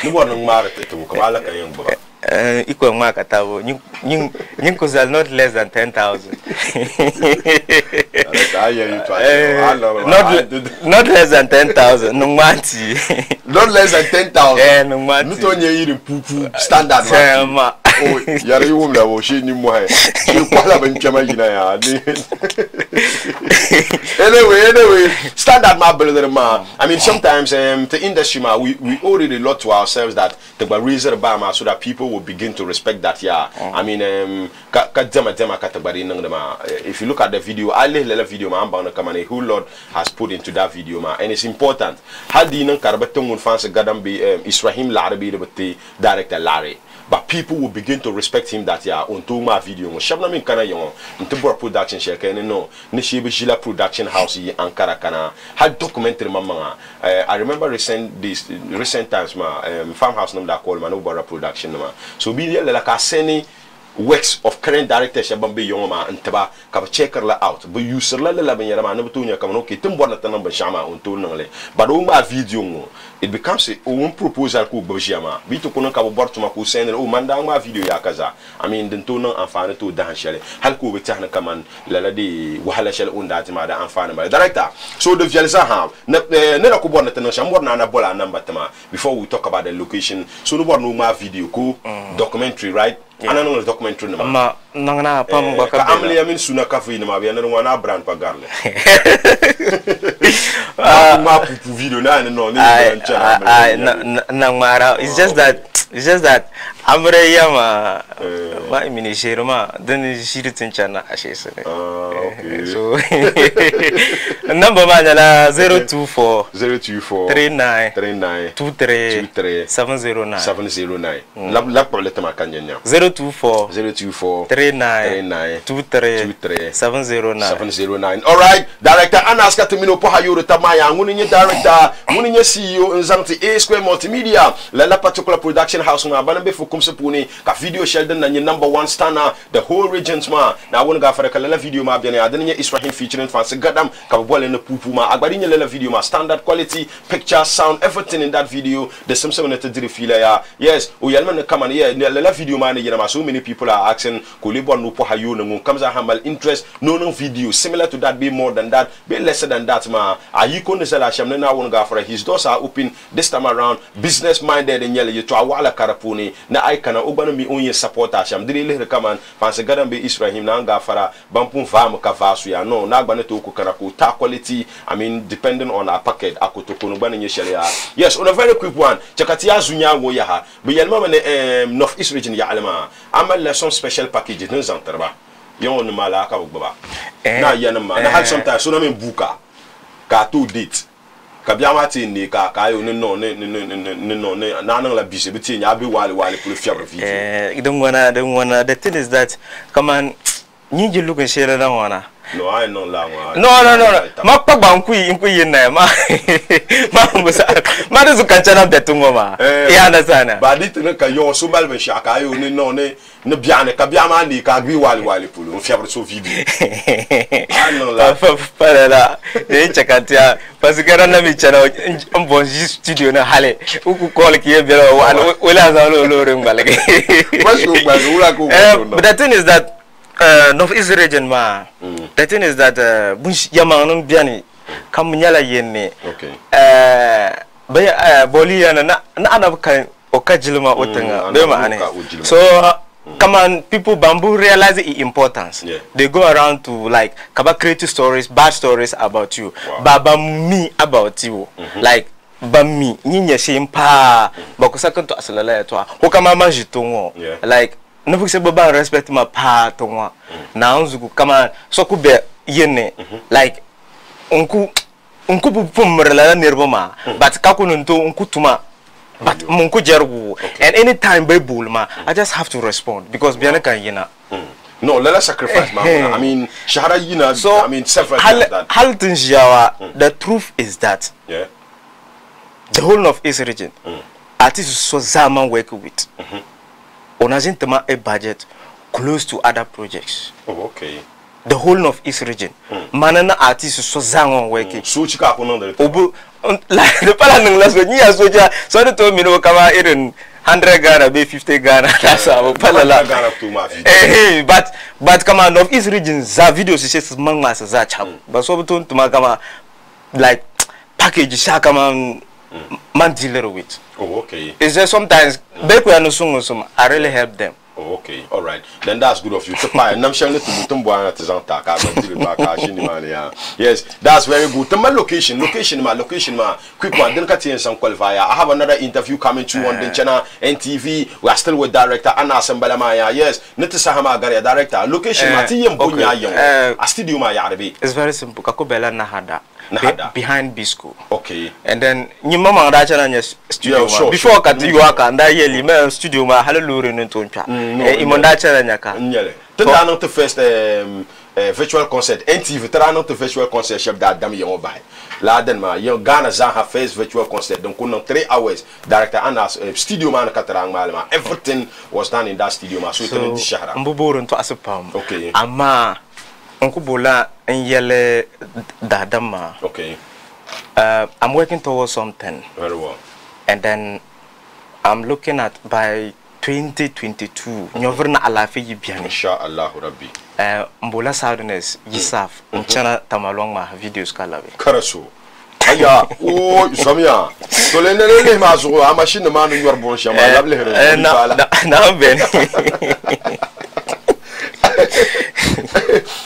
You want to mark it to Kamala Kayang boy. Equal market tabo. You could not less than 10,000. Not less than 10,000. No manti. Not less than 10,000. No manti. Not only eating poo standard. Oh, yari umla wo shi ni mo he. Shi kwala ben chama gina ya. Anyway, standard ma brother ma. I mean sometimes the industry ma we owe it a lot to ourselves that the reason ba so that people will begin to respect that I mean if you look at the video, I left video ma amba come a whole lot has put into that video ma, and it's important. How do you know karbatung fans gadam be Israhim Larabi the director Larry. But people will begin to respect him that on to my video. Shabna min kana yon ntibor production share no ni shibi jila production house yi Ankara kana had documentary mama. I remember recent times ma farmhouse number that call man Ubara production ma. So be like a seni works of current director Shabambe Yoma and Taba Kaba checker la out. But you sir la benyama no tunya kamanoki timbona tanamba shama on to nole. But my video it becomes a own proposal ku bojama. Bito kono kabo bortuma ku send o mandang ma video ya kaza. I mean den tono amfane to dan shele. Hal ku betahna kaman lala di wahala shele unda tima da amfane ma. Director. So the vialza ha ne ko borna tan shambor na bola namba tama before we talk about the location. So no borno ma video ku documentary right? ana no documentary ma nangna pam ba ka amli yamin suna kafu ni ma bi na wana brand pa garle ma pupu video na no ni nang mara it's just that amre yama ma ministero ma then shiri tinchana ashese so number man la 024 39 23 709 la problème ma kanyanya 024 39 23 709 all right director Anas Katemino po hayuro tamaya nguni nye director nguni nye CEO nzanti A Square Multimedia la particular production house ma bana be fukum se puni ka video Sheldon na nye number 1 star the whole regions ma na wona ga fara kala video ma biane adene nye Israel featuring fans gadam ka bole na pupu ma agbadi nye la video ma standard quality picture sound everything in that video the simple na tadiri fila ya yes o yalma na kama yeah la video ma ne ma so many people are asking ko libo no po hayo na ngun kamza hamal interest no video similar to that, be more than that, be lesser than that ma ayiko ne sala shamne na wona ga fara his doors are open this time around business minded and yele to awala karapuni na ay kana ogbana mi onye support asham diri le recommend fans gadam be Israel na nga fara bampun fam ka vasu ya no na agbana to ko kana ko ta quality I mean depending on our packet akoto no gbana nye sharia yes on a very quick one chakati azunya wo ya ha be yelma ne North East region ya alma amal some special packages no zantarba yon no mala ka bugba na yanama na had sometimes so na men buka ka to date ka biama ti ni ka yo ne no na la bise biti nya be wale pour fiabre vie don't wanna the thing is that come on you look and share na wana no I no la wa no ma pa banku yin na ma ma do kanchana betungo ma ya na sana ba dit ne ka yo so balbe shaka yo ne biane ka biama ni ka gbi wale pour fiabre so vie I no la para la chakatia parce que rana mi chana on bon studio na hale ku call ki be wala za lo rembaleke but the thing is that North East region ma the thing is that bunch yamanun biani kam nyala yenne boli yana na anabkan okajilma otanga be ma ane so come on, people bamboo realize the importance. They go around to like kaba creative stories, bad stories about you. Baba me about you. Like bami nyinya shimpa bakusaka to asalala to hokama majitongo. Like no fukse baba respect ma pa tonwa. Na unzuku kama so kube yene like unku pumrela nerboma but kakununto unku tuma but munku jergu and anytime by bulma I just have to respond because biana kan yina no let us sacrifice ma I mean shahara yina so, I mean several that haltin jawa the truth is that the whole of East region artists so zaman work with onazintama a budget close to other projects the whole of East region manana artists so zaman working so chika ko non obu like the pala nang laso nya soja so de to mi no kama irin 100 Ghana be 50 Ghana that's how pala la Ghana to ma but come on of East region za video se mangma se za cham but so to kama like package sha kama man dealer with it's just sometimes back when no song some I really help them okay, all right. Then that's good of you. Yes, that's very good. The location ma. Quick one. Then some qualifier. I have another interview coming to on the channel NTV. We are still with director Anas Mbalamaya. Yes, Netisahama Garia director. Location ma tiyem bunya yong. A studio ma yarabi. It's very simple. Kakobela Nahada. Behind Bisco. Okay. And then you mama na studio before kati waka nda yeli me studio ma halulu no toncha. Imonda chana nyaka. Nyele. Tenda no to first virtual concert NTV tera no to virtual concert chef da dam yo bai. La den ma yo Ghana za ha first virtual concert donc on 3 hours director Anas studio man katarang malama everything was done in that studio ma so it in the shahara. Mbuburu to asepam. Okay. Ama onkubola nyele dadama. Okay. I'm working towards something. Very well. And then I'm looking at by 2022 nyoverna alafi yibiani inshallah rabbi mbola sadness yisaf nchana tamalong ma videos kalawe karaso aya o somia to le ne ma zo a machine ma no yor bon chama la ble na ben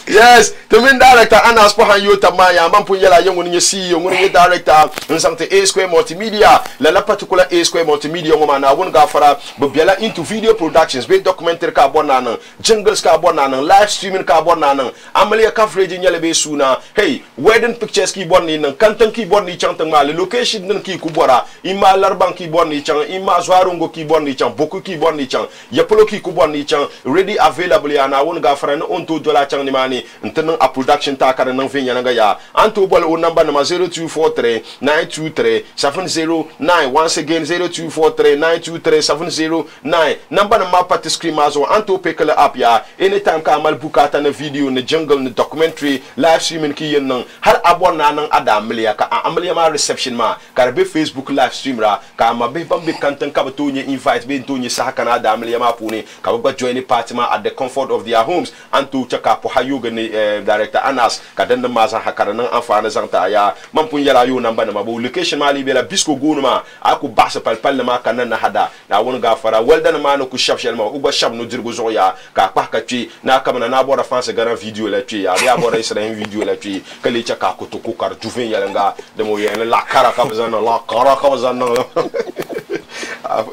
yes to min director Anas Pohan Yota Maya mampun yala yengu ni CEO ngoni ye director nsante A Square Multimedia la particular A Square Multimedia ngoma na won gafara bo biala into video productions be documentary ka bonana jingles ka bonana live streaming ka bonana amalia coverage nyale be suna hey wedding pictures ki bonni nan kantan ki bonni chantang ma location nan ki ku bora ima larban ki bonni chang ima zwarongo ki bonni chang boku ki bonni chang yapolo ki ku bonni chang ready available ya na won gafara na on to dola chang ni mani ntan a production ta kare nan finya nga ya anto bol o number number 0243 923 709 once again 0243 923 709 number na mapati screen mazo anto pekele app ya anytime ka amal bukata na video na jungle na documentary live streaming ki yen nan har abona nan ada amlia ka amlia ma reception ma ka be Facebook live stream ra ka ma be bambe kantan ka to nye invite be to nye sa kana ada amlia ma puni ka ba join party ma at the comfort of their homes anto chaka po hayuga ni director Anas kadanda maza hakara nan amfana zanta aya mampun yala yo namba na mabu location mali bela bisko gonuma aku basa palpal ma kanan na hada na won gafara weldan ma no ku shafshel ma uba shab no dirgo zoya ka ka ci na kamana na bora fanse garan video la ci ya ya bora isra video la ci kale cha ka ko to ku kar juven yala nga de mo yene la kara ka bazana la kara ka bazana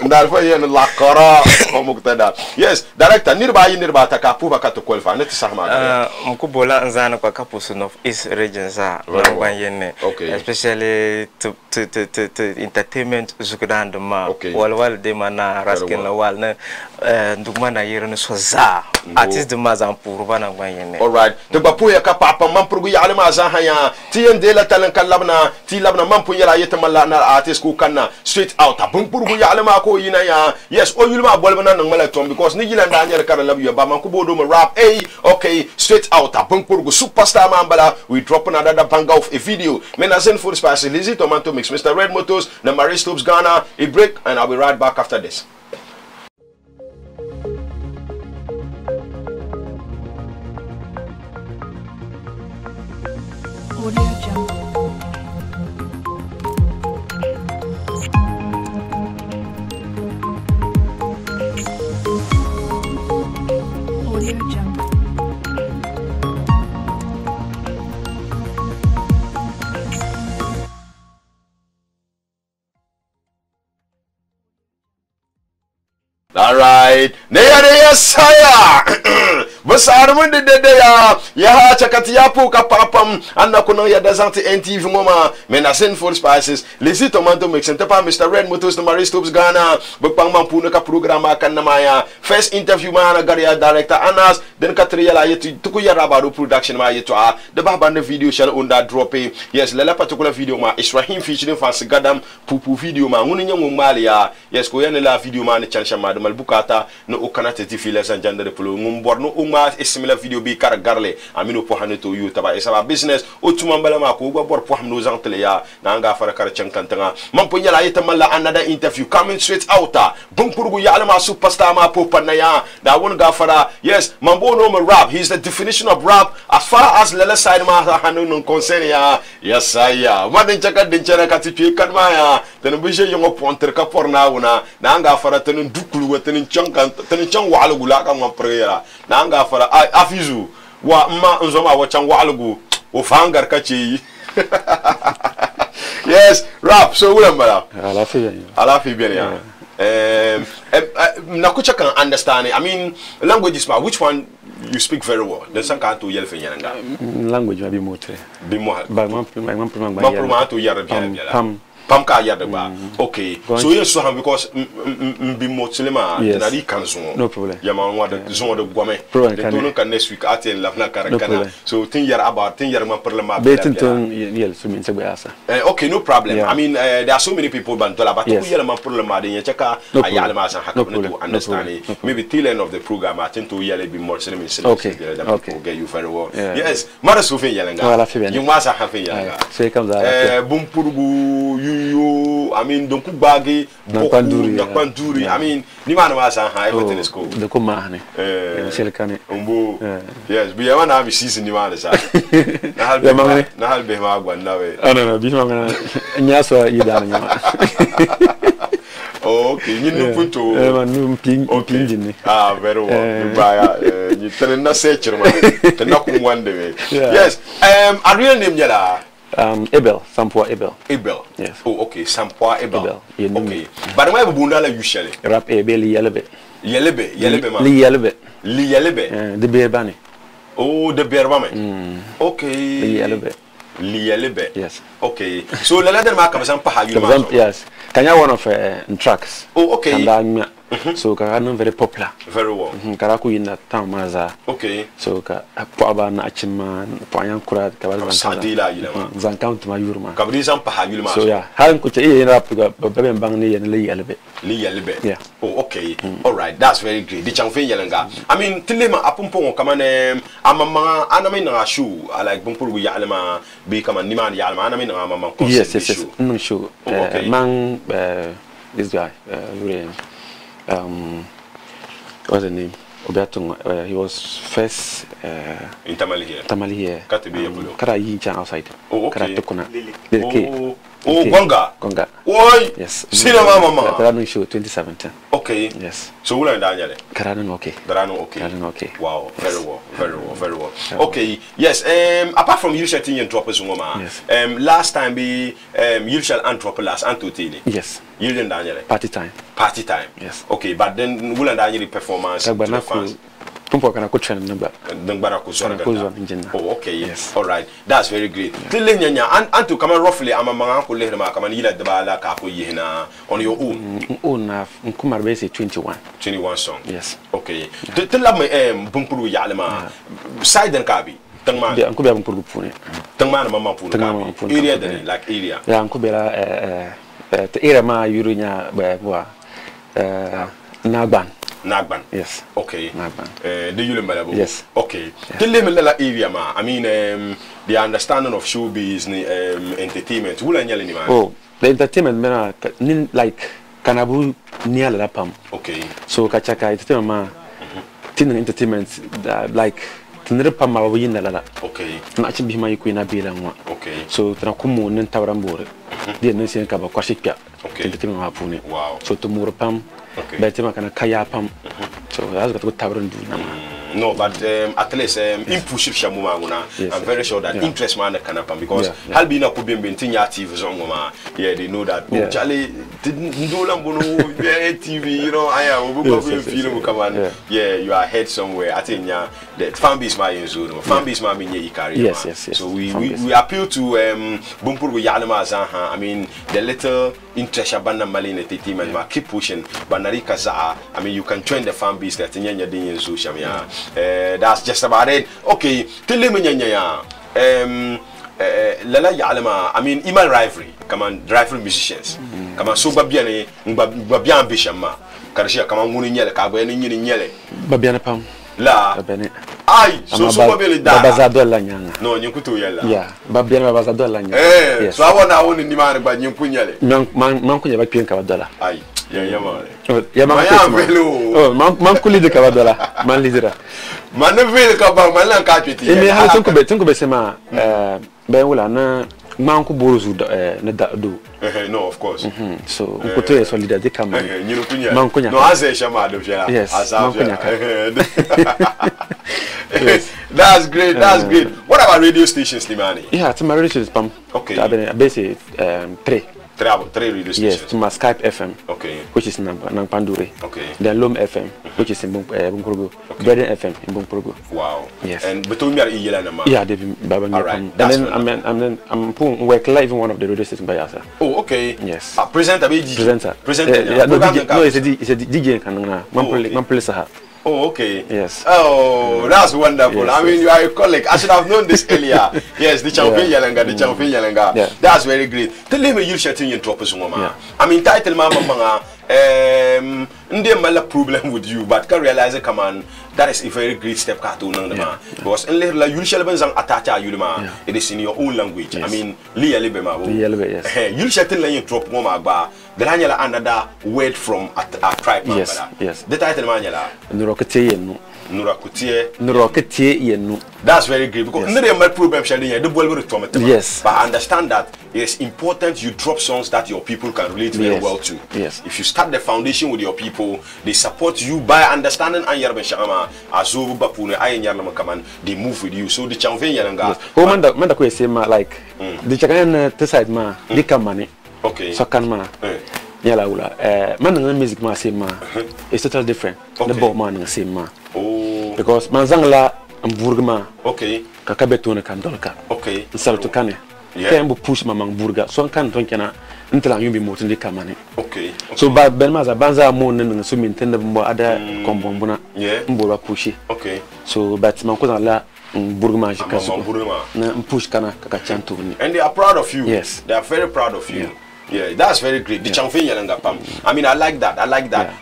ndal fa yene la kara ko muktada yes director nirba ta ka puba ka to kolfa net sahma mkubola nzana kwa kapusu of East region za ngwanyene especially to entertainment zukudanda ma wal de mana rasken la wal na ndumana yirene so za artist de mazan pour bana ngwanyene all right to bapu ya ka papa mampurgu ya alma za haya ti ende la talan kalabna ti labna mampu yala yetamalla na artist ku kanna straight out bumpurgu ya alma ko yina ya yes o yulma bolbana nang mala tom because ni gila ndanya kara labu ya ba man ku bodo ma rap okay straight out bumpurgu superstar mambala we drop another banger of a video menazen food spice Lizzy Tomato Mix Mr. Red Motors na Marie Stopes Ghana a break and I'll be right back after this. All right. Neya saya. Besar mun de ya ha chakati yapo ka papam anna kuno ya dazanti NTV ngoma menasen for spices Lizzy Tomato Mix and tapa Mr. Red Motors na Marie Stopes Ghana bepang mampu ka programa kan na maya first interview mana garia director Anas den katriya la yetu tuku ya rabado production ma yetu a de baba na video shall onda drop yes lala particular video ma Israhim featuring fans gadam pupu video ma ngunu nyangu malia yes ko yana la video ma ne chansha ma de malbukata no okanate tifile san jandere polo ngumborno uma similar video bi kar garle amino po haneto yu taba esaba business o tumambala ma ko gwa bor po hamno zantle ya na nga fara kar chankantanga mampo nyala yetamalla another interview coming straight out bumpurgu ya alma superstar ma po panaya da won ga fara yes mambo no rap he's the definition of rap as far as lele side ma hanu non concern ya yes aya madin chaka din chara katipi kadma ya tan bije yongo ponter ka porna una na nga fara tan dukulu tan chankant tan chang wala gula ka ngapre na nga fara afizu wa ma nzoma wa changwa algu o fangar kachi yes rap so ulamba ala fi bien ya na kucha kan understand I mean language is which one you speak very well the sanka to yel fe nyanga language bi motre bi mo ba man to yar bien pam ka yada ba okay so you so ham because be motlema na ri kanzo no problem ya ma wada zon de gome de tonu kan next week aten la na karakana so tin yar about tin yar ma parlement be tin ton yel so min segbe asa okay no problem I mean there are so many people bantola but ku yel ma parlement de nyaka ayal ma san hakka to understand maybe till end of the program aten to yel be more cinema okay get you very well yes mara so fe yelanga you must have fe yelanga so comes out bumpurgu yo, I mean, don't bagi, Nakpanduri. I mean, ni man was everything is cool. The Kumahani. Yes, we have a season you want to say. Nahal be Magwan now. I don't know, Bishman, and Yaswa, you done. Okay, you know, put to Ping. Ah, very well. You tell us, say, the knock one day. Yes, a real name, Yala. Abel, Sampoa Abel. Abel. Yes. Oh, okay, Sampoa Abel. Okay. But I have a bundala usually. Rap Abel Yelebe. Yelebe. The beer bunny. Oh, the beer woman. Okay. Yelebe. Yes. Okay. So the letter mark of some yes. Can you one of tracks? Oh, okay. So Karano very popular. Very well. Karaku in that town Maza. Okay. So Poaba Nachiman, Poyan Kurat, Sadila, Zancount my Yurma. Cabrizan Pahagulma. So yeah, having could end up to Baby Bangli and Lee Elebe. Yeah. Oh, okay. All right. That's very great. The Changfin Yalanga. I mean, Tilema Apumpo, come on, Amama, Anamina shoe. I like Bumpur Yalama, become a Niman Yalma, Anamina, yes, no shoe. Okay. Man, this guy, what's the name? Obertung, he was first in Tamale here. Tamale here. Kara Yincha outside. Oh, okay. Kara Oh, Gonga. Why? Yes. Cinema Mama. Karano show 2017. Okay. Yes. So we'll Daniel. Karano okay. Karano okay. Wow. Very well. Okay. Yes. Apart from you shouting and droppers, yes. Last time be you shall drop last Antotini. Yes. You didn't Daniel. Party time. Yes. Okay. But then we'll Daniel performance. Pumpo kana kucha number. Oh, okay. Yes. All right. That's very great. Tilenya and to come roughly amamanga ko lehma kama yila de bala ka ko yihna on your own. Own nkumar be say 21 songs. Yes. Okay. Tilla me bumpuru yalema side and kabi. Tangman. Yeah, nkube bumpuru pune. Tangman mama pune. Area then like area. Yeah, nkubela the area ma yurunya ba Nagban. Yes. Okay. Nagban. Do you remember? Yes. Okay. Tell them a area, ma. I mean, the understanding of showbiz, entertainment. Who are you, man? Oh, the entertainment, man, like Kanabu near la pam. Okay. So Kachaka entertainment, ma. Tin entertainment, like Tinrapa Mawin la. Okay. Not be my queen Abila. Okay. So Trakumu and Taurambore. The nation Kaba Kwashika. Okay. Entertainment Hapuni. Wow. So to Murapam. Okay. But I'm going to kaya pam. So that's what Tavern do now. No, but at least in push Shamumana, I'm very sure that interest man can happen because Halbina could be maintained TV zone. Yeah, they know that. Oh, Charlie didn't do TV, you know. I am film come on. Yeah, you are head somewhere. I think the fan base my in zone. Fan base my in career. Yes. So we appeal to Bumpur Yalama Zaha. I mean the little interest Abana Malin entertainment keep pushing. Banarika Zaha. I mean you can join the fan base that in your social media. That's just about it. Okay, tell me Lala Yalama, I mean Iman rivalry, come on, rival musicians. Come on, so Babiane Bishama, Karashia, come on, Munin Yell, Cabo, and Yell. Babiana Pam. La Bene. Aye, so Babazado Lanyanga. No, you could do Yella. Yeah, Babiana Babazado Lanyanga. Eh, so I want to own in demand by Yunkunyale. Mankunya Bapian Cavadola. Aye. Yeah, man kuli de Cavadola, man lidera. Manaville Cabal, Malan Capiti. Eme ha tunku besema Benwula na manku boruzu do. No, of course. So ukoto ye solidarity kama. Mankunya. No, ase shama do jela. Yes. Mankunya. That's great. What about radio stations, Limani? Yeah, it's my radio stations, Pam. Okay. I basically 3 radio stations. Yes, to my Skype FM. Okay. Which is Nampandure. Okay. Then Lom FM, which is in Bunkrogo. Braden FM in Bunkrogo. Wow. Yes. And between me and Iyela, yeah, they've been all right. And then I'm work live in one of the radio stations by yourself. Oh, okay. Yes. Presenter. Yeah, no, it's a DJ. Mampele. Oh, okay. Yes. Oh, that's wonderful. I mean, you are a colleague. I should have known this earlier. Yes, the champion Yalanga. That's very great. Tell me you shouting in Tropos Mama. I mean, title Mama, Ndi mala problem with you, but can realize come on, that is a very great step to nang man. Because in la you shall be zang attacha you man. It is in your own language. I mean, li elebe ma. Yes. You shall tell you drop mo ma ba. The lanyala another word from a tribe. Yes. The title manala. Nurokete no. Nurokete no. That's very great because yes. No problem the boy will return. Yes. But I understand that it is important you drop songs that your people can relate very well to. Yes. If you start the foundation with your people, they support you by understanding and yarbe shama azobu bapune ayenyarna kaman they move with you. So the chanven yanga. Oh man da ko sema like the chakan to side ma di kamani. Okay. So kan ma. Yala ula man nga music ma sema it's totally different. The ball man nga sema. Oh. Because man zangla Burgma. Okay. Kakabetone kandolka. Okay. Salto kane. Kembo push mamang burga. So kan tonkena ntela yumbi motindi kamane. Okay. So ba benmaza banza mo nende so mintende mbo ada kombombuna. Mbo ba pushi. Okay. So but man ko la Burgma jika so. Burgma. Na push kana kakachantu ni. And they are proud of you. Yes. They are very proud of you. Yeah, that's very great. The Changfen Yalanga Pam. I mean, I like that.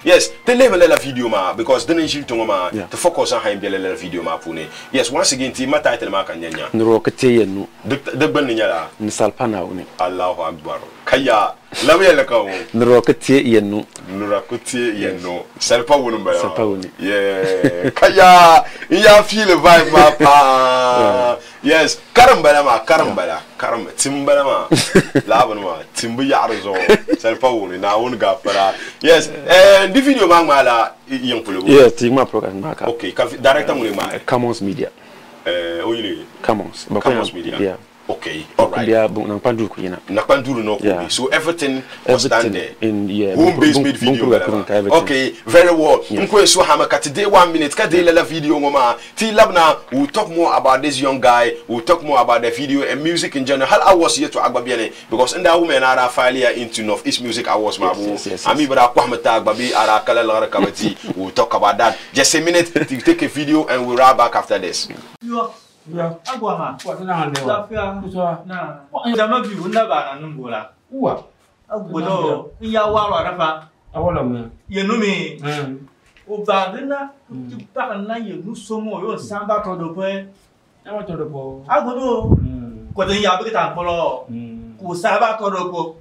Yes, they level a video ma because then you to ma to focus on high level video ma pune. Yes, once again, team title ma kanyanya. Nurokete no. The Benyala. Nisalpana uni. Allahu Akbar. Kaya, lave la kao. Nurokete yenu. Nurakute yenu. Salpa wunumba. Salpa wuni. Yeah. Kaya, ya feel the vibe ma pa. Yes, karambala ma, timbala ma. Labon ma, timbu yarzo. Salpa wuni na wun gafara. Yes, and the video ma mala young pulu. Yes, tigma program maka. Okay, director muli ma. Commons Media. Oyili. Commons Media. Yeah. Okay, all right. So everything was done there. In home-based made video. Okay, very well. So today 1 minute. Video we'll talk more about this young guy. We'll talk more about the video and music in general. How I was here to Agbabiane because in that women are failure into Northeast Music Awards. Ami bara kwamata babi ara kala kamati. We'll talk about that. Just a minute to take a video and we'll wrap back after this. Ya, agwa ma. What na le wa? Na. Wa jama bi wunda ba na numbola. Uwa. Agbodo, iya wa wa rafa. Awola me. Ye no me. O ba dina, ti pa na ye nu somo yo samba to do pe. E wa to do po. Agbodo. Ko den ya bi ta polo. Ku saba to do po.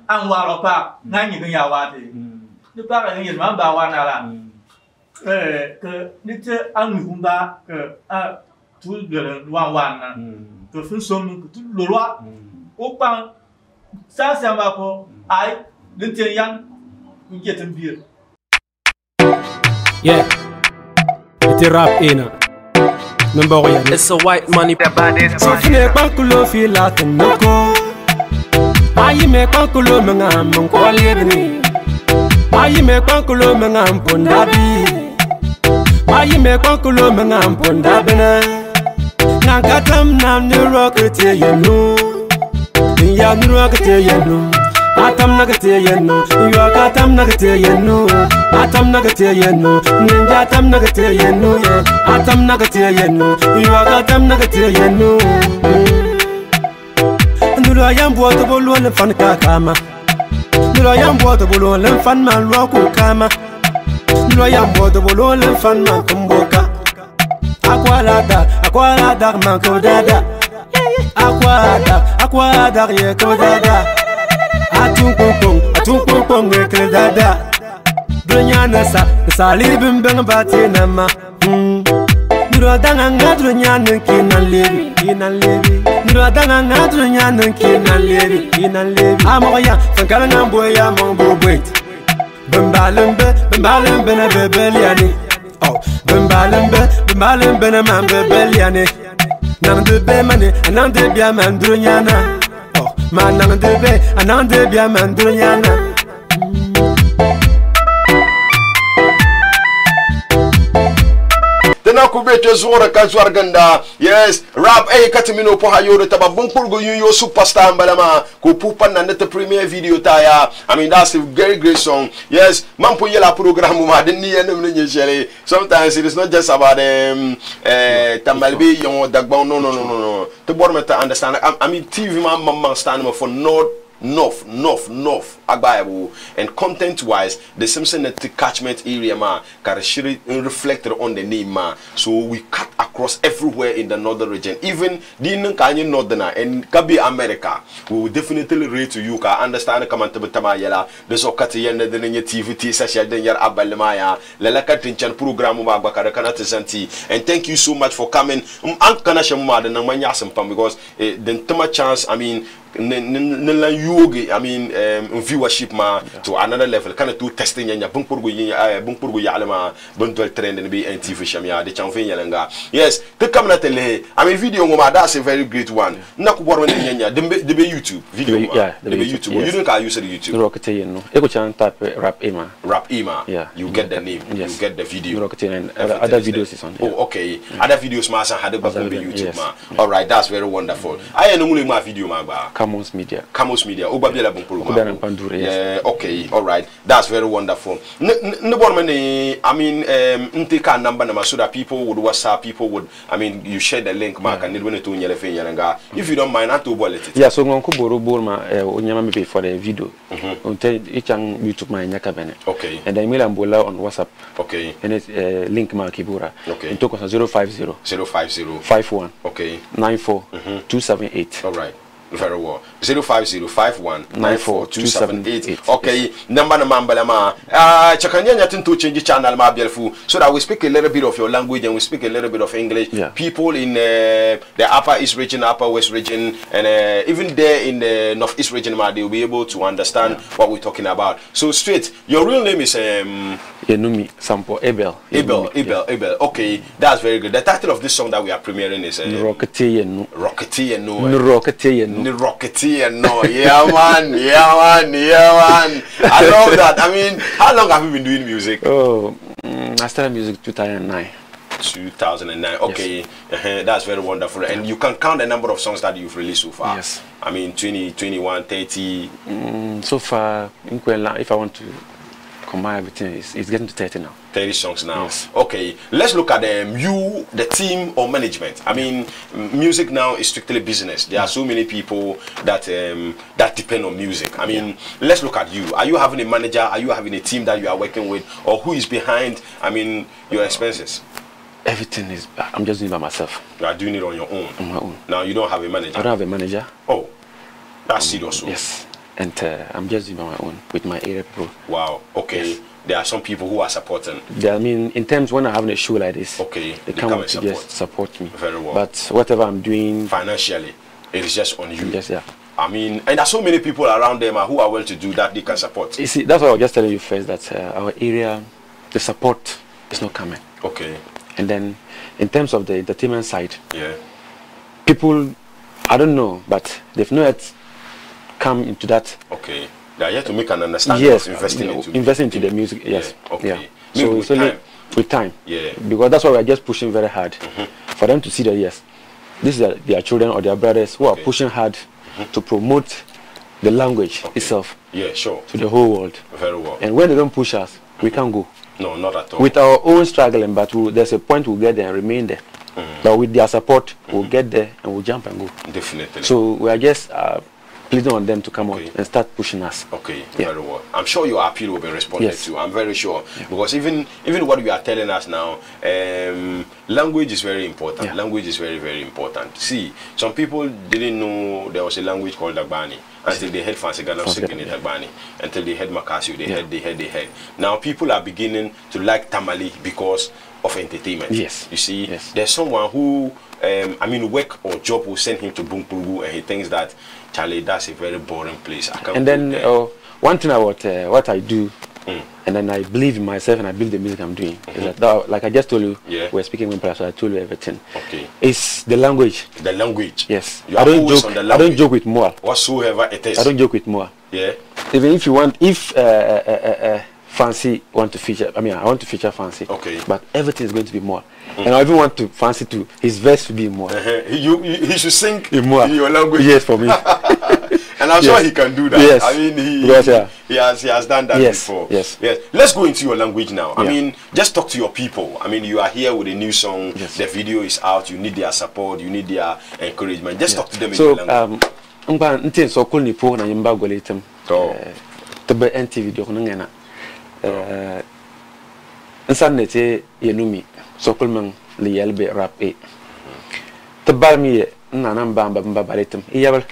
An wa lo pa, na ni gan ya wa de. Ni pa ga ye ma ba wa na la. Ke ni te an mi humba ke tout le wana que fait somme tout le roi au pan ça c'est ma pour ai de tiyan qui est un bier yeah it's rap ina number 1 it's a white money so fine bankulo feel like noko ayi me bankulo menga mon ko lebni ayi me bankulo menga pondabi ayi me bankulo menga pondabena Nakatam nam ni rockete yenu Ya ni rockete yenu Atam nagate yenu Yakatam nagate yenu Atam nagate yenu Ninja tam nagate yenu Atam nagate yenu Yakatam nagate yenu Nuro yambo to bolo le fan kakama Nuro yambo to bolo le fan man roku kama Nuro yambo to bolo le fan man kumboka Aquada manco dada Aquada ye ko dada Atun pong ke dada Dunya nasa salibim bang batina ma Nuro danga ngadrunya kinan lebi Nuro danga ngadrunya kinan lebi Amoya fankala namboya mambo wait Bembalembe na bebeliani Oh, bembalembe na mambe beliane. Nang de be mane, anang de bia mandrunyana. Oh, manang de be, anang de bia mandrunyana. Tena kubecho zora kazwar ganda. Yes, rap katimino po hayo taba bumpurgo yo superstar mbalama ko pupa na net premiere video taya. I mean that's a very great song. Yes, mampo yela program ma de ni enem nye shele. Sometimes it is not just about tamalbi yon dagbon no. To born me to understand. I mean TV man stand for no north, Agbayabu, and content-wise, the Simpson catchment area can reflect on the name so we cut across everywhere in the northern region, even the northerner and Kabi America. We will definitely read to you. I understand come on to Tamayela, the Sokati and the TVT session, then your Abalamaya, Lelaka Tinchan program, and thank you so much for coming. Because then too much chance, I mean, viewership to another level. Kind of do testing ya bunkpurgu ya alama buntual trend and be TV shamia the champion yalanga. Yes, the camera tele. I mean video that's a very great one. Nakubor the YouTube video. Yeah, the YouTube. You don't use the YouTube. Rocketay no. Ego chan type rap ema. Rap ema. Yeah. You get the name. Yes. You get the video. Rocketay and other videos is on. Oh, okay. Other videos masa had the YouTube ma. All right, that's very wonderful. I know my video ma ba. Camus Media. Camus Media. Obabela bunkpurgu. Yes. Okay, all right, that's very wonderful. I mean, take a number so that people would WhatsApp, people would, I mean, you share the link, Mark, and if you don't mind, I to wallet it. Yeah, so I'm going to borrow for the video. Each YouTube my nyakabene. Okay. And then email Ambola on WhatsApp. Okay. And it's link Mark Ibura. Okay. And talk on 050 51. Okay. 94 278. All right. Very well. 05051942788. Okay, number Mambalama. Chakanya to change channel Mabielfu so that we speak a little bit of your language and we speak a little bit of English. Yeah. People in the Upper East region, Upper West region, and even there in the Northeast region, they will be able to understand what we're talking about. So straight, your real name is Yenumi Sampo Abel. Abel. Okay, that's very good. The title of this song that we are premiering is Rocketay no. Rocketay no. Rocketay no. Rocketeer, no, yeah man. I love that. I mean, how long have you been doing music? Oh, I started music 2009. 2009. Okay, yes. That's very wonderful. And you can count the number of songs that you've released so far. Yes. I mean, 20, 21, 30. So far, if I want to combine everything, it's getting to 30 now. 30 songs now. Yes. Okay, let's look at you, the team, or management. I mean, music now is strictly business. There are so many people that that depend on music. I mean, let's look at you. Are you having a manager? Are you having a team that you are working with, or who is behind? I mean, your expenses. Everything is. I'm just doing it by myself. You are doing it on your own. On my own. Now you don't have a manager. I don't have a manager. Oh, that's serious. Yes. And I'm just doing my own with my area people. Wow. Okay. Yes. There are some people who are supporting. I mean, in terms when I'm having a show like this, okay, they come to just support me. Very well. But whatever I'm doing financially, it is just on you. Yes, yeah. I mean, and there's so many people around them who are well to do that they can support. You see, that's what I was just telling you first, that our area, the support is not coming. Okay. And then, in terms of the entertainment side, yeah, people, I don't know, but they've not yet come into that. Okay. They are yet to make an understanding of investing into the music. Yes. Yeah. Okay. Yeah. So it's only with time. Yeah. Because that's why we're just pushing very hard for them to see that yes, this is their children or their brothers who are pushing hard to promote the language itself. Yeah, sure. To the whole world. Very well. And when they don't push us, we can't go. No, not at all. With our own struggling, but there's a point we'll get there and remain there. But with their support, we'll get there and we'll jump and go. Definitely. So we are just pleading on them to come out and start pushing us. Okay, very well. I'm sure your appeal will be responded to. I'm very sure. Because even what you are telling us now, language is very important. Language is very, very important. See, some people didn't know there was a language called Dagbani until they heard Fancy Ghana singing in Dagbani. Until they heard Makasio, they heard. Now people are beginning to like Tamale because of entertainment. Yes. You see, there's someone who, I mean, work or job will send him to Bunkpurgu and he thinks that, Charlie, that's a very boring place. I can't. And then one thing about what I do, and then I believe in myself and I believe the music I'm doing, is that, like I just told you, we're speaking Wimpala, so I told you everything. Okay. It's the language. The language. Yes. You are always on the language. I don't joke with more. Whatsoever it is. I don't joke with more. Yeah. Even if you want, if Fancy want to feature, I mean, I want to feature Fancy. Okay. But everything is going to be more. And I even want to Fancy to his verse to be more. He should sing more in your language. Yes, for me. And I'm sure he can do that. Yes. I mean, he has done that before. Yes. Let's go into your language now. I mean, just talk to your people. I mean, you are here with a new song. The video is out. You need their support. You need their encouragement. Just talk to them in your language. ngba ntin so kul ni po na yimba goletem to tebe NTV do ngena insan ne te yenumi so kul man li yelbe rap e tebal mi na nan bamba baletem yabal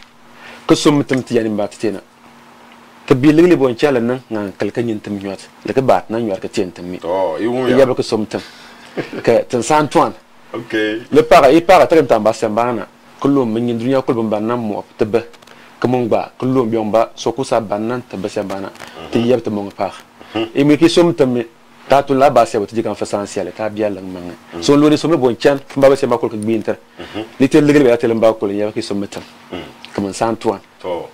ko sumtum ti yani mbatena tabil li bon chala nan ngan kalkan yintum nyot le ka bat nan yor ka tentum mi yabal ko sumtum ka tan santuan okay le para i para tan tamba sambana kulum min dunya kul ban nan mo tebe kamon ba kulum yomba so ku sa banan tebe sambana ti yabta mo pa e mi ki sumtum ta tu la ba se wati kan fasansiale ta biya lang manga so lo ni so me bon chan mba ba se ma kul ka binter li tel legel be atel mba kul ya ki sumtum kamon santuan to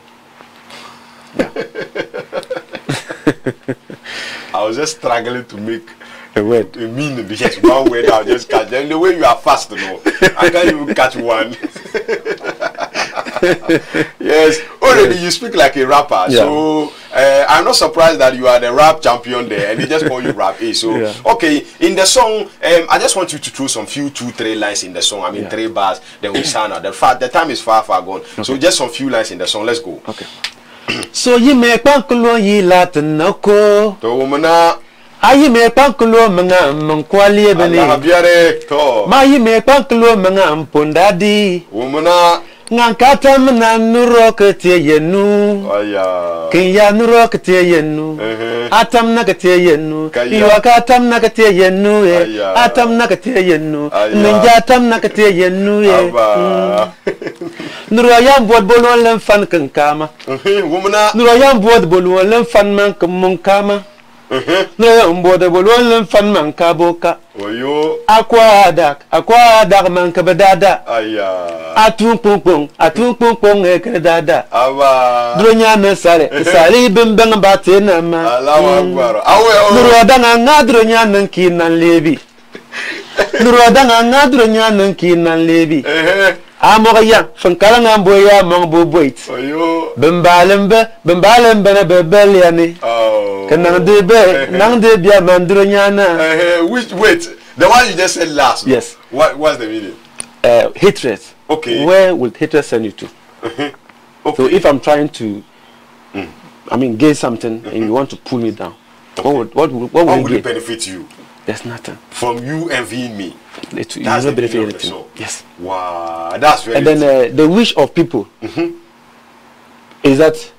I was just struggling to make a word. A meaning because one word I'll just catch. And the way you are fast, no, I can't even catch one. Yes, already you speak like a rapper. Yeah. So I'm not surprised that you are the rap champion there, and they just call you Rap A. So okay, in the song, I just want you to throw some few 2-3 lines in the song. I mean 3 bars. Then we sound out. The time is far gone. Okay. So just some few lines in the song. Let's go. Okay. So you make pankulo yi latinoko. To womana. Ayi me pankulo mga mkwali bani. Allah biare to. Ma yi me pankulo mga mpondadi. Womana. Ngankata mna nuro kete yenu. Aya. Kinya nuro kete yenu. Atam na kete yenu. Iwaka atam na kete yenu. Atam na kete yenu. Ninja atam na kete yenu. Nuro yam bod bolon lem fan kankama. Womana. Nuro yam bod bolon lem fan man kamunkama. No yam bod bolon lem fan man kaboka. Oyo. Aquadak man kabadada. Aya. Atun pong ekadada. Aba. Dronya na sare bimbang batena ma. Allahu akbar. Awe. Nurodanga ngadronya nan kinan lebi. Nurodanga ngadronya nan kinan lebi. Amoya fankala ngamboya mangboboit. Oyo. Bembalembe na bebeliani. Oh. Kanang de bia mandronya na. Which wait, the one you just said last. Yes. What's the meaning? Hatred. Okay. Where will hatred send you to? Okay. So if I'm trying to, I mean, gain something and you want to pull me down, what would it benefit you? There's nothing. From you envying me. It will not benefit anything. Yes. Wow, that's very. And then the wish of people is that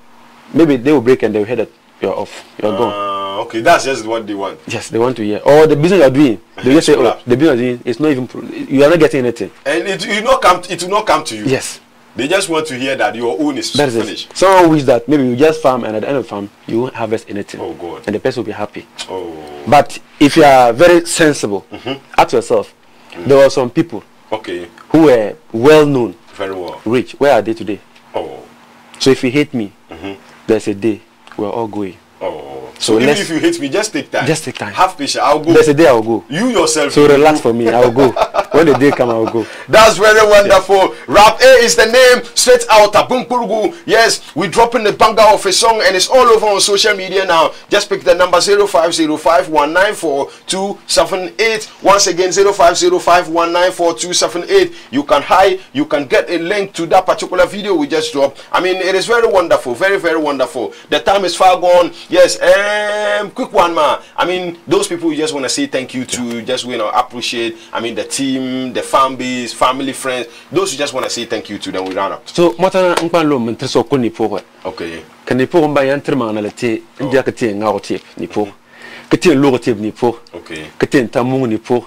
maybe they will break and they will hear that you're off, you're gone. Okay, that's just what they want. Yes, they want to hear. Or the business you're doing, they just say, oh, the business you're doing, it's not even, you are not getting anything. And it will not come to you. Yes. They just want to hear that your own is finished. Someone wish that maybe you just farm and at the end of the farm, you won't harvest anything. Oh, God. And the person will be happy. Oh. But if you are very sensible, ask yourself, there were some people who were well known, very well, rich. Where are they today? Oh. So if you hate me, there's a day we're all going. Oh. So even if you hate me, just take time. Just take time. Have patience. I'll go. There's a day I'll go. You yourself. So relax for me. I'll go. When the day comes, I'll go. That's very wonderful. Yes. Rap A is the name. Straight out Abumpurugu. Yes, we're dropping the banger of a song and it's all over on social media now. Just pick the number 0505194278. Once again, 0505194278. You can hide. You can get a link to that particular video we just dropped. I mean, it is very wonderful. Very, very wonderful. The time is far gone. Yes, quick one, man. I mean, those people you just want to say thank you to, just appreciate. I mean, the team, the fan base, family, friends. Those you just want to say thank you to. Then we round up. So, matana ngpalo mentriso ko ni po. Okay. Kan ni po mba yantrema na lete ndia kete ngawotip ni po. Kete logotip ni po. Okay. Kete ntamungu ni po.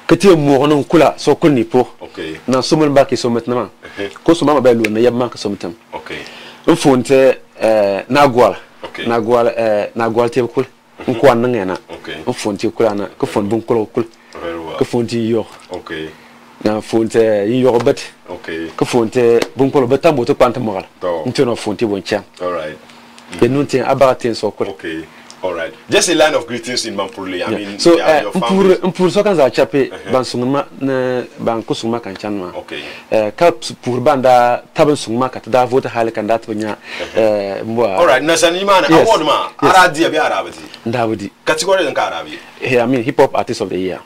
Kete mono kula so ko ni po. Okay. Na sumul ba ke so metna. Ko so mama ba lu na yabma ka so metam. Okay. Mfonte nagwal. Okay. Nagwal te kul. Nkwan ngena. Okay. Mfonte kula na ko fon bun kul. Very well. Ko fonte yo. Okay. Na fonte yo bet. Okay. Ko fonte bun kul beta moto kwanta moral. Oh. Ntono fonte bon cha. All right. Benunte abaten so kul. Okay. All right. Just a line of greetings in Mampurli. I mean, so your family. Pour so kan za chape ban sungma na ban ko sungma kan chanma. Okay. Ka pour banda taban sungma ka da vote hal kan dat banya mwa. All right. Nasani man award ma aradi abi arabati. Ndawudi. Category dan ka arabi. I mean hip hop artist of the year.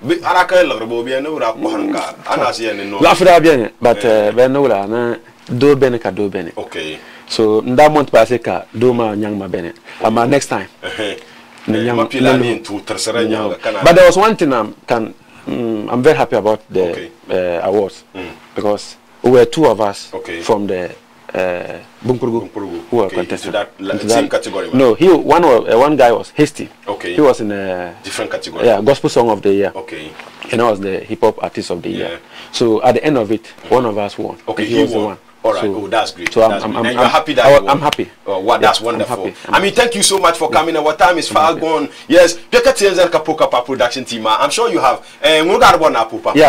Be araka la robo bien no ra ko hanka. Ana siya no. La fra bien but ben no la na do bene ka do bene. Okay. So nda month passé ka do ma nyang ma bene. Ama next time. But there was one thing I'm very happy about the awards because we were 2 of us from the Bumpurugu who were contesting. Same category? No, one guy was Hasty. Okay. He was in a different category. Yeah, gospel song of the year. Okay. And I was the hip hop artist of the year. So at the end of it, one of us won. Okay, he was the one. All right, so, that's great. So that's I'm and you're happy that you won. I'm happy. Oh, wow, that's wonderful. I mean, thank you so much for coming. Our time is far gone. Yes, Kapoka production team. I'm sure you have. Yeah,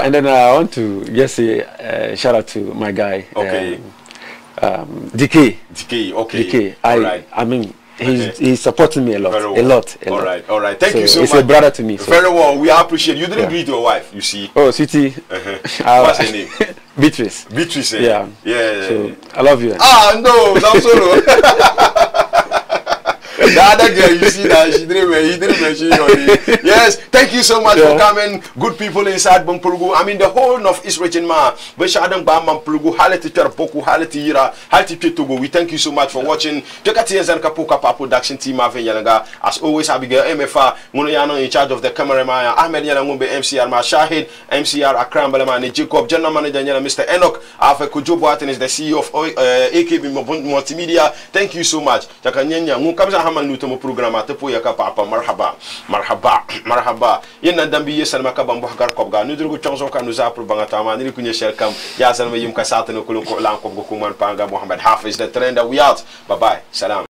and then I want to just say shout out to my guy. Okay. DK. DK. Okay. DK. Right. I mean. He's supporting me a lot. Well. A lot. All right. Thank you so much. He's a brother to me. So. Very well. We appreciate you. Didn't greet your wife, you see. Oh, sweetie. What's her name? Beatrice. Beatrice. Yeah. So I love you. No, I'm solo. The other girl, you see that he didn't mention your name. Yes, thank you so much for coming. Good people inside Bumpurugu. I mean, the whole North-East region, ma. We thank you so much for watching. Production team, as always, Abigail MFA, in charge of the cameraman, Ahmed Yanangumbe, MCR, Shahid, MCR, Akram Balamani, Jacob, General Manager, Mr. Enoch, Alpha Kujo Boatin is the CEO of AKB Multimedia. Thank you so much. Nutomo programa tepo yaka papa marhaba yena dambi yesalma ka bambo gar kobga nudrugo chonso ka nuza pro bangata ma ni kunye shelkam ya salma yim ka satana kulun ko lan ko man panga Muhammad Hafiz the trend we out. Bye bye, salam.